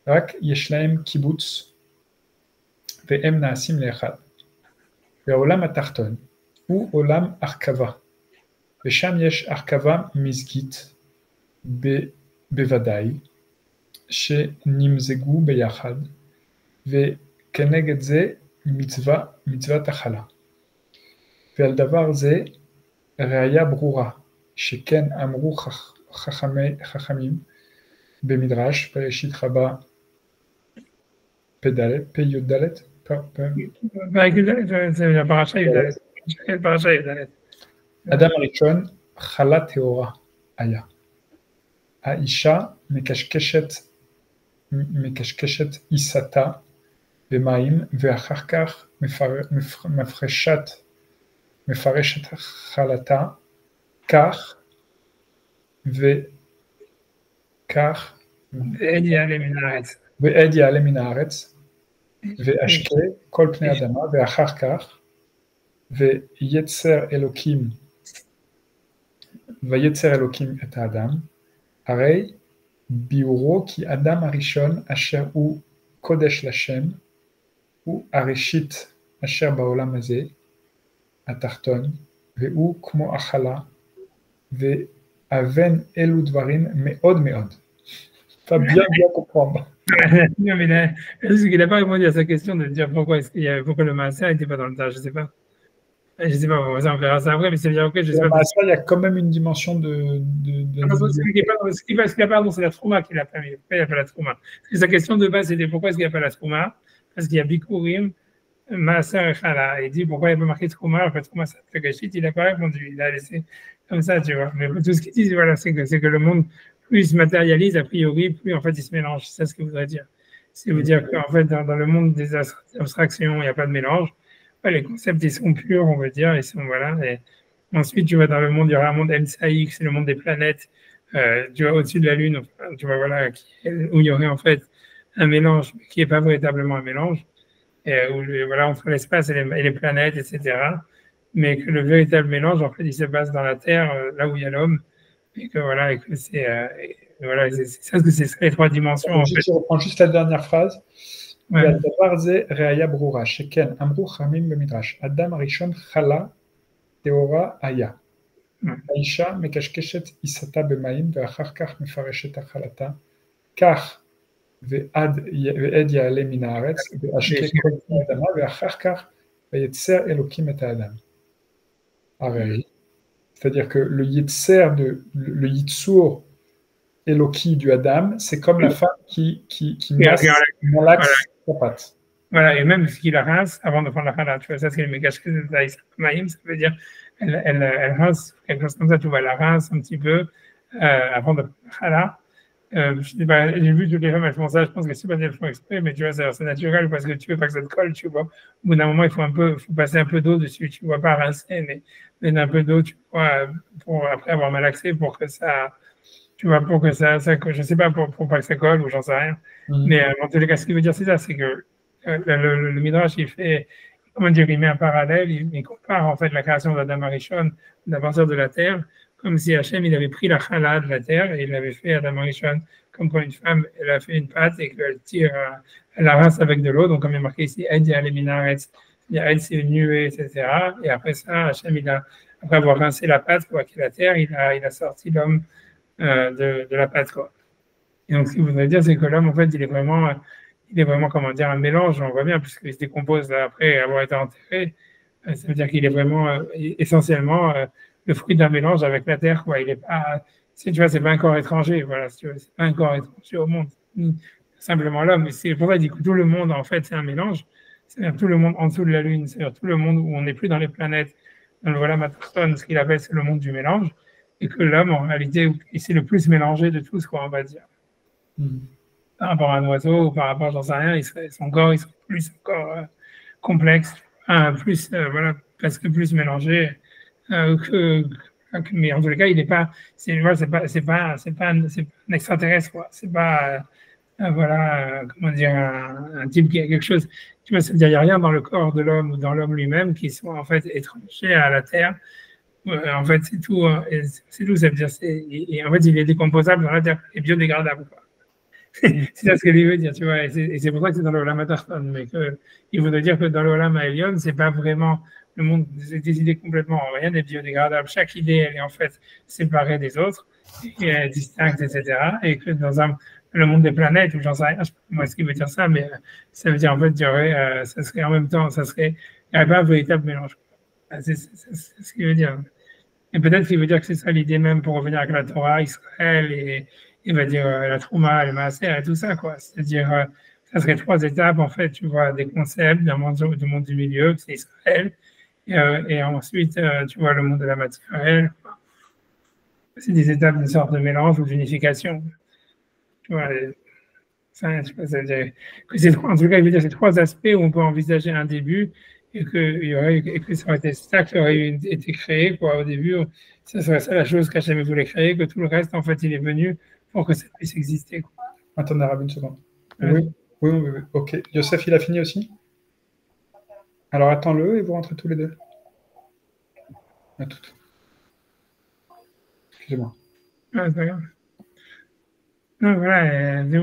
רק יש להם קיבוץ, והם נעשים לאחד. והעולם התחתון הוא עולם הרכבה, ושם יש הרכבה מזגית בוודאי, שנמזגו ביחד, וכנגד זה מצוות החלה. ועל דבר זה ראיה ברורה, שכן אמרו חכמים במדרש, בראשית רבה פ"ד, אדם הראשון חלה טהורה היה. האישה מקשקשת עיסתה במים, ואחר כך מפרשת חלתה, כך וכך, ועד יעלה מן הארץ, ואשקה כל פני אדמה, ואחר כך, ויצר אלוקים את האדם, הרי ביאורו כי אדם הראשון אשר הוא קודש לשם, הוא הראשית אשר בעולם הזה, התחתון, והוא כמו החלה, ואבן אלו דברים מאוד מאוד. Pas bien comprendre. Non, mais là, il n'a pas répondu à sa question de dire pourquoi le Maaser n'était pas dans le tas, je ne sais pas. Je ne sais pas, on verra ça après, mais c'est bien ok, je sais pas. Maaser, il y a quand même une dimension de ce qu'il n'a pas, c'est la Trouma qu'il n'a pas mis. Pourquoi il n'y a pas la Trouma? Parce que sa question de base, c'était pourquoi est-ce qu'il n'y a pas la Trouma? Parce qu'il y a Bikurim, Maaser et Chala. Il dit pourquoi il n'y a pas marqué Trouma? En fait, Trouma, ça fait gâchis. Il n'a pas répondu, il a laissé comme ça, tu vois. Mais tout ce qu'il dit, voilà, c'est que le monde, plus il se matérialise, a priori, plus en fait il se mélange. C'est ça ce qu'il voudrait dire. C'est vous dire qu'en fait, dans le monde des abstractions, il n'y a pas de mélange. Ouais, les concepts, ils sont purs, on va dire, ils sont, voilà. Et ensuite, tu vois, dans le monde, il y aura un monde MCIX, c'est le monde des planètes, tu vois, au-dessus de la Lune, enfin, tu vois, voilà, où il y aurait en fait un mélange, mais qui n'est pas véritablement un mélange, où, voilà, entre l'espace et les planètes, etc. Mais que le véritable mélange, en fait, il se passe dans la Terre, là où il y a l'homme, et que voilà, et que c'est voilà, c'est ça que c'est les trois dimensions. En fait. Je reprends juste la dernière phrase. והדבר זה ראיה ברורה, שכן אמרו חכמים במדרש, אדם הראשון חלה טהורה היה. האישה מקשקשת עיסתה במים, ואחר כך מפרשת החלתה, כך ועד יעלה מן הארץ, ואשקה כל פני אדמה, ואחר כך ויצר אלוקים את האדם. הרי, c'est-à-dire que le Yitzer, le Yitzur Eloki du Adam, c'est comme la femme qui malaxe sa patte. Voilà, et même ce qu'il la rince avant de prendre la chala, tu vois, ça c'est le méga maïm, ça veut dire elle rince quelque chose comme ça, tu vois, elle la rince un petit peu avant de prendre la chala. Je sais pas, j'ai vu toutes les femmes elles font ça, je pense que c'est pas elles font exprès, mais tu vois, c'est naturel parce que tu veux pas que ça te colle, tu vois. Au bout d'un moment, il faut passer un peu d'eau dessus, tu vois, pas rincer, mais un peu d'eau, tu vois, pour après avoir malaxé pour que ça, tu vois, pour que ça je sais pas, pour pas que ça colle ou j'en sais rien. Mais en tous les cas, ce qu'il veut dire, c'est ça, c'est que le Midrash, il fait, comment dire, il met un parallèle, il compare en fait la création d'Adam Arishon, à partir de la terre, comme si Hachem, il avait pris la chala de la terre et il l'avait fait à Adam Arishon, comme quand une femme, elle a fait une pâte et qu'elle tire, elle la rince avec de l'eau, donc comme il est marqué ici, Ed Minaretz, Ed c'est une nuée, etc. Et après ça, Hachem, après avoir rincé la pâte pour acquérir la terre, il a sorti l'homme de la pâte, quoi. Et donc, ce qu'il voudrait dire, c'est que l'homme, en fait, il est vraiment, comment dire, un mélange, on voit bien, puisqu'il se décompose après avoir été enterré. Ça veut dire qu'il est vraiment essentiellement le fruit d'un mélange avec la terre, quoi. Il est pas, tu vois, c'est pas un corps étranger, voilà, si tu veux, c'est pas un corps étranger au monde, simplement l'homme. C'est pour ça qu'il dit que tout le monde, en fait, c'est un mélange. C'est-à-dire tout le monde en dessous de la Lune, c'est-à-dire tout le monde où on n'est plus dans les planètes, dans le voilà Matterstone, ce qu'il appelle, c'est le monde du mélange, et que l'homme, en réalité, il s'est le plus mélangé de tous, quoi, on va dire. Par rapport à un oiseau ou par rapport, j'en sais rien, son corps, il serait plus encore complexe, plus, voilà, presque plus mélangé mais en tous les cas, il n'est pas, c'est pas un extraterrestre, quoi. C'est pas, voilà, comment dire, un type qui a quelque chose, tu vois, c'est-à-dire, il n'y a rien dans le corps de l'homme ou dans l'homme lui-même qui soit en fait étranger à la Terre. En fait, c'est tout, c'est tout, ça veut dire, et en fait, il est décomposable dans la Terre, et biodégradable, quoi. C'est ça ce qu'il veut dire, tu vois, et c'est pour ça que c'est dans le Olam Atachton, mais il voudrait dire que dans le Olam Ha'elyon, c'est pas vraiment le monde, c'est des idées complètement, rien n'est biodégradable. Chaque idée, elle est en fait séparée des autres, et distincte, etc. Et que dans le monde des planètes, ou j'en sais rien, je sais pas moi ce qu'il veut dire ça, mais ça veut dire en fait, il y aurait, ça serait en même temps, il n'y aurait pas un véritable mélange. C'est ce qu'il veut dire. Et peut-être qu'il veut dire que c'est ça l'idée même pour revenir avec la Torah, Israël et il va dire la Trouma, le Maaser et tout ça, quoi. C'est-à-dire, ça serait trois étapes, en fait, tu vois, des concepts du monde du milieu, c'est Israël, et ensuite, tu vois, le monde de la matière. C'est des étapes de sorte de mélange ou d'unification. Tu vois, ça, je sais pas, ça veut dire que en tout cas, il veut dire ces trois aspects où on peut envisager un début et que ça aurait été ça qui aurait été créé, quoi, au début. Ça serait ça la chose qu'Hachem voulait créer, que tout le reste, en fait, il est venu pour que ça puisse exister, quoi. Attendez, Rabbi, une seconde. Oui. Ok. Yosef, il a fini aussi? Alors, attends-le et vous rentrez tous les deux. À toutes. Excusez-moi. Ah, c'est pas grave. Non, voilà, je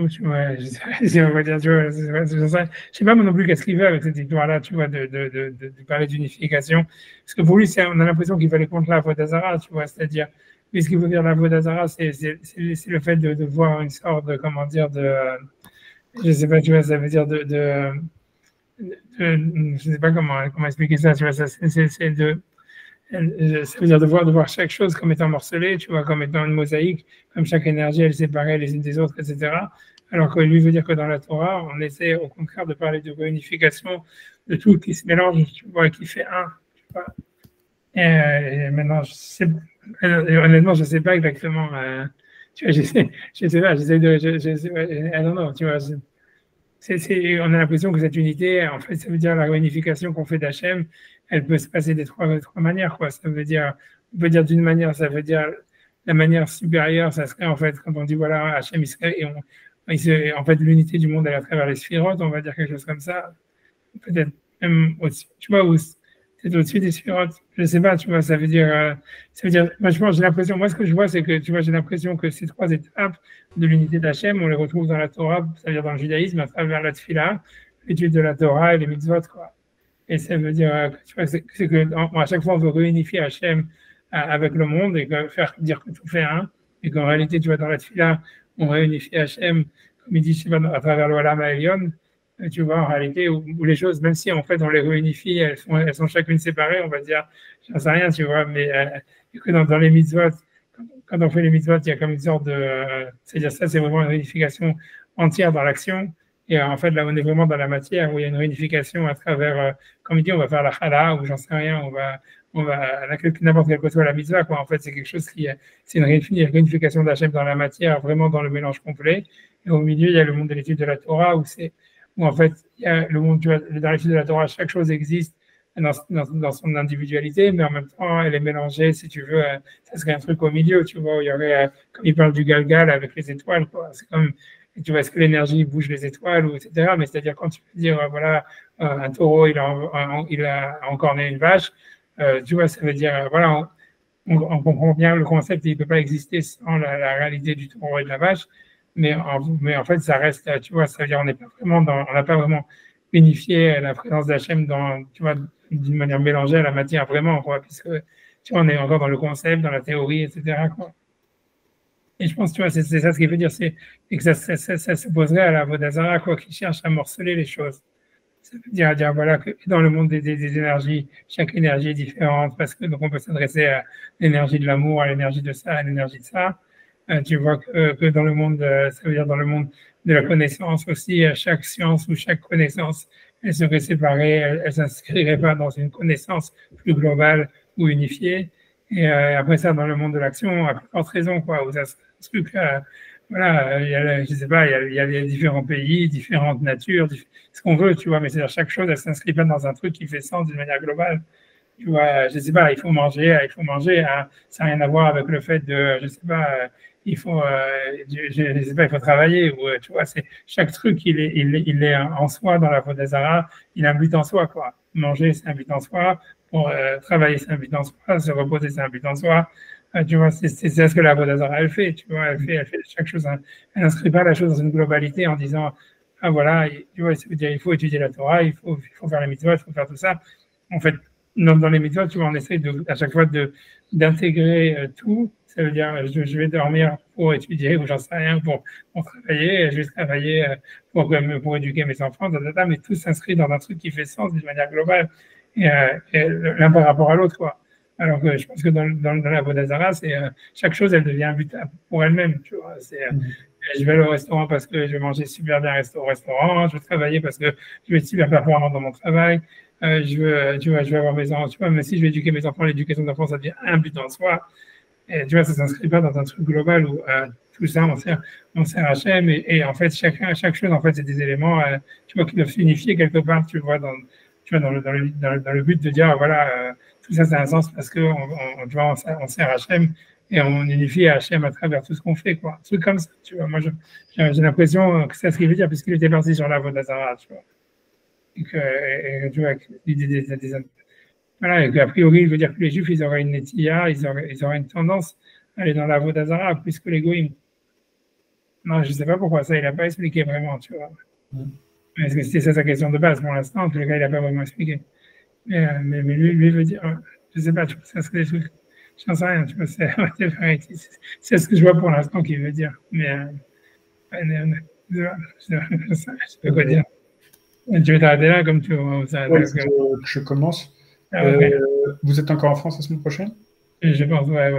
sais pas moi non plus qu'est-ce qu'il veut avec cette histoire-là, tu vois, de parler d'unification. Parce que pour lui, on a l'impression qu'il fallait contre la Avodah-Zarah, tu vois, c'est-à-dire, ce qu'il veut dire la Avodah-Zarah, c'est le fait de voir une sorte de, comment dire, je sais pas, tu vois, ça veut dire je sais pas comment expliquer ça, tu vois, ça veut dire de voir chaque chose comme étant morcelée, tu vois, comme étant une mosaïque, comme chaque énergie, elle est séparée les unes des autres, etc. Alors que lui veut dire que dans la Torah, on essaie au contraire de parler de réunification, de tout qui se mélange, tu vois, qui fait un. Tu vois. Et maintenant, honnêtement, je ne sais pas exactement. Tu vois, je sais pas, j'essaie de. I don't know, tu vois. On a l'impression que cette unité, en fait, ça veut dire la réunification qu'on fait d'Hachem, elle peut se passer des trois manières, quoi. Ça veut dire, on peut dire d'une manière, ça veut dire la manière supérieure, ça serait en fait quand on dit voilà, Hachem, il serait, en fait, l'unité du monde, elle est à travers les sphirotes, on va dire quelque chose comme ça. Peut-être même au-dessus, tu vois, c'est au-dessus des sphirotes. Je sais pas, tu vois, ça veut dire, moi, je pense, j'ai l'impression, moi, ce que je vois, c'est que, tu vois, j'ai l'impression que ces trois étapes de l'unité d'Hachem, on les retrouve dans la Torah, ça veut dire dans le judaïsme, à travers la tefila, l'étude de la Torah et les mitzvot, quoi. Et ça veut dire, tu vois, c'est que à chaque fois, on veut réunifier Hachem avec le monde et faire dire que tout fait un, et qu'en réalité, tu vois, dans la tefila, on réunifie Hachem, comme il dit à travers le Olam Ha'elyon, tu vois, en réalité, où les choses, même si en fait on les réunifie, elles sont chacune séparées, on va dire, j'en sais rien, tu vois, mais que dans les mitzvot, quand on fait les mitzvot, il y a comme une sorte de. C'est-à-dire, ça, c'est vraiment une réunification entière dans l'action. Et en fait, là, on est vraiment dans la matière où il y a une réunification à travers, comme il dit, on va faire la chala ou j'en sais rien, n'importe quelle que soit la mitzvah, quoi. En fait, c'est quelque chose c'est une réunification d'Hachem dans la matière, vraiment dans le mélange complet. Et au milieu, il y a le monde de l'étude de la Torah où en fait, il y a le monde, dans l'étude de la Torah, chaque chose existe dans son individualité, mais en même temps, elle est mélangée, si tu veux, ça serait un truc au milieu, tu vois, où il y aurait, comme il parle du Galgal avec les étoiles, quoi. C'est comme, tu vois, est-ce que l'énergie bouge les étoiles, ou etc. Mais c'est-à-dire, quand tu peux dire, voilà, un taureau, il a encore né une vache, tu vois, ça veut dire, voilà, on comprend bien le concept, il ne peut pas exister sans la réalité du taureau et de la vache, mais en fait, ça reste, tu vois, ça veut dire, on n'a pas vraiment unifié la présence d'Hachem tu vois, d'une manière mélangée à la matière, vraiment, quoi, puisque, tu vois, on est encore dans le concept, dans la théorie, etc., quoi. Et je pense, tu vois, c'est ça ce qu'il veut dire, c'est que ça s'opposerait à la Vodazara, quoi, qui cherche à morceler les choses. Ça veut dire voilà, que dans le monde des énergies, chaque énergie est différente, parce que donc on peut s'adresser à l'énergie de l'amour, à l'énergie de ça, à l'énergie de ça. Tu vois que dans le monde, ça veut dire dans le monde de la connaissance aussi, chaque science ou chaque connaissance, elle serait séparée, elle s'inscrirait pas dans une connaissance plus globale ou unifiée. Et après ça, dans le monde de l'action, à plus forte raison, quoi, où ça, ce truc, voilà, je sais pas, il y a les différents pays, différentes natures, ce qu'on veut, tu vois, mais c'est-à-dire chaque chose, elle s'inscrit pas dans un truc qui fait sens d'une manière globale. Tu vois, je sais pas, il faut manger, hein, ça n'a rien à voir avec le fait de, je sais pas, il faut, je sais pas, il faut travailler, ou, tu vois, c'est, chaque truc, il est en soi dans la Vodazara, il a un but en soi, quoi. Manger, c'est un but en soi, pour travailler, c'est un but en soi, se reposer, c'est un but en soi. Tu vois, c'est ce que la Vodazara, elle fait, tu vois, elle fait chaque chose, hein. Elle n'inscrit pas la chose dans une globalité en disant, ah voilà, tu vois, ça veut dire, il faut étudier la Torah, il faut faire les mitzvot, il faut faire tout ça. En fait, dans les méthodes, tu vois, on essaie à chaque fois d'intégrer tout. Ça veut dire, je vais dormir pour étudier, ou j'en sais rien, pour travailler, je vais travailler pour éduquer mes enfants, mais tout s'inscrit dans un truc qui fait sens d'une manière globale, et l'un par rapport à l'autre, quoi. Alors que je pense que dans la Vodazara, c'est chaque chose, elle devient un but pour elle-même, tu vois. Je vais aller au restaurant parce que je vais manger super bien au restaurant, je vais travailler parce que je vais être super performant dans mon travail. Tu vois, je vais avoir mes enfants, tu vois, mais si je vais éduquer mes enfants, l'éducation des enfants, ça devient un but en soi. Et tu vois, ça ne s'inscrit pas dans un truc global où tout ça, on sert Hachem, et en fait, chaque chose, en fait, c'est des éléments, tu vois, qui doivent s'unifier quelque part, tu vois, dans le but de dire, voilà, tout ça, c'est un sens parce que, tu vois, on sert Hachem et on unifie Hachem à travers tout ce qu'on fait, quoi. Un truc comme ça, tu vois. Moi, j'ai l'impression que c'est ce qu'il veut dire, puisqu'il était parti sur la Vodazara, tu vois. Et tu vois, voilà, et qu'a priori, il veut dire que les Juifs, ils auraient une netilla, ils auraient une tendance à aller dans la Vodazara plus que les Goïms. Non, je ne sais pas pourquoi ça, il n'a pas expliqué vraiment, tu vois. Est-ce que c'était ça sa question de base pour l'instant? En tout cas, il n'a pas vraiment expliqué. Mais lui veut dire, je ne sais pas, tu vois, ça serait des trucs, je n'en sais rien, tu vois, c'est ce que je vois pour l'instant qu'il veut dire. Mais je ne sais pas quoi dire. Tu veux t'arrêter là comme tu vois ça. Oui, je commence. Ah, okay. Vous êtes encore en France la semaine prochaine? Je pense, ouais.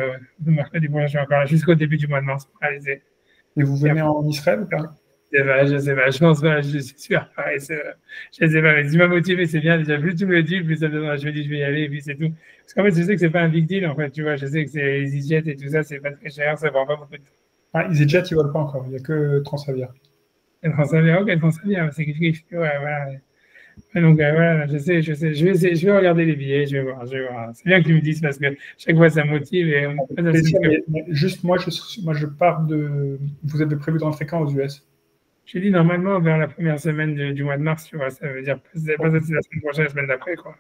Mercredi prochain, je suis encore là jusqu'au début du mois de mars pour réaliser. Et vous venez en Israël ou pas? Je sais pas, je pense pas, je suis super paresseux. Je sais pas, mais si m'a motivé, c'est bien. Déjà, plus tu me le dis, plus ça me donne, je me dis, je vais y aller, et puis c'est tout. Parce qu'en fait, je sais que c'est pas un big deal, en fait, tu vois. Je sais que c'est EasyJet et tout ça, c'est pas très cher, ça prend pas beaucoup de temps. Ah, EasyJet, ils ne volent pas encore, il n'y a que Transavia. Et Transavia, ok, Transavia, c'est quelque chose, ouais, voilà. Donc voilà, je sais, je vais regarder les billets, je vais voir. C'est bien que tu me dises parce que chaque fois ça me motive. Mais juste moi, je pars de. Vous avez prévu de rentrer quand aux US? J'ai dit normalement vers la première semaine du mois de mars, tu vois, ça veut dire pas la semaine prochaine, la semaine d'après, quoi.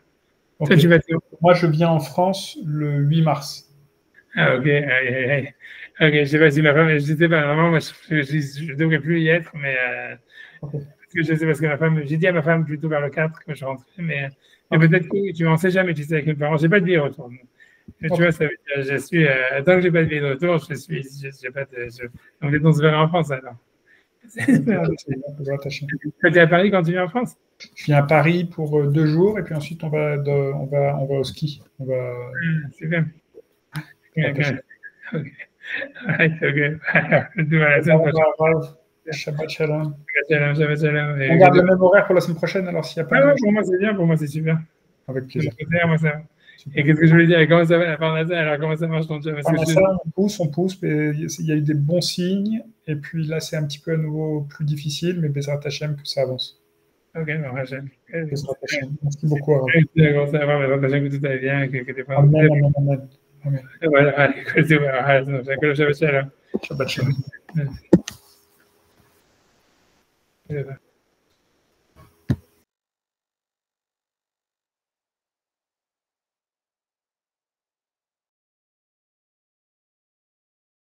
Okay. Toi, moi, je viens en France le 8 mars. Ah, ok. Ok, je sais pas si ma femme, je sais pas, normalement, moi, je devrais plus y être, mais. Okay. Je sais parce que j'ai dit à ma femme plutôt vers le 4 que je rentrais, mais peut-être que tu n'en sais jamais, tu sais, avec mes parents, j'ai pas de billet de retour. Tu vois, ça veut dire, je suis, tant que j'ai pas de billet de retour, j'ai pas de, donc on se verra en France alors. Tu es à Paris quand tu viens en France? Je viens à Paris pour 2 jours et puis ensuite on va au ski. C'est bien. Ok. À la semaine prochaine. Shabbat shalom. Shabbat shalom. On garde le même horaire pour la semaine prochaine, alors s'il n'y a pas de... Pour moi c'est bien, pour moi c'est super. Avec plaisir. Moi, ça va. Et qu'est-ce que je voulais dire? Comment ça va la Parnassa? Alors comment ça marche ton job? On pousse, mais il y a eu des bons signes, et puis là c'est un petit peu à nouveau plus difficile, mais Bezrat Hashem que ça avance. Ok, bon, Hashem. Bezrat Hashem. Merci beaucoup. Comment ça va, Bezrat Hashem, que tout aille bien, que t'es pas... Amen. Voilà, allez, Shabbat shalom. Shabbat shalom.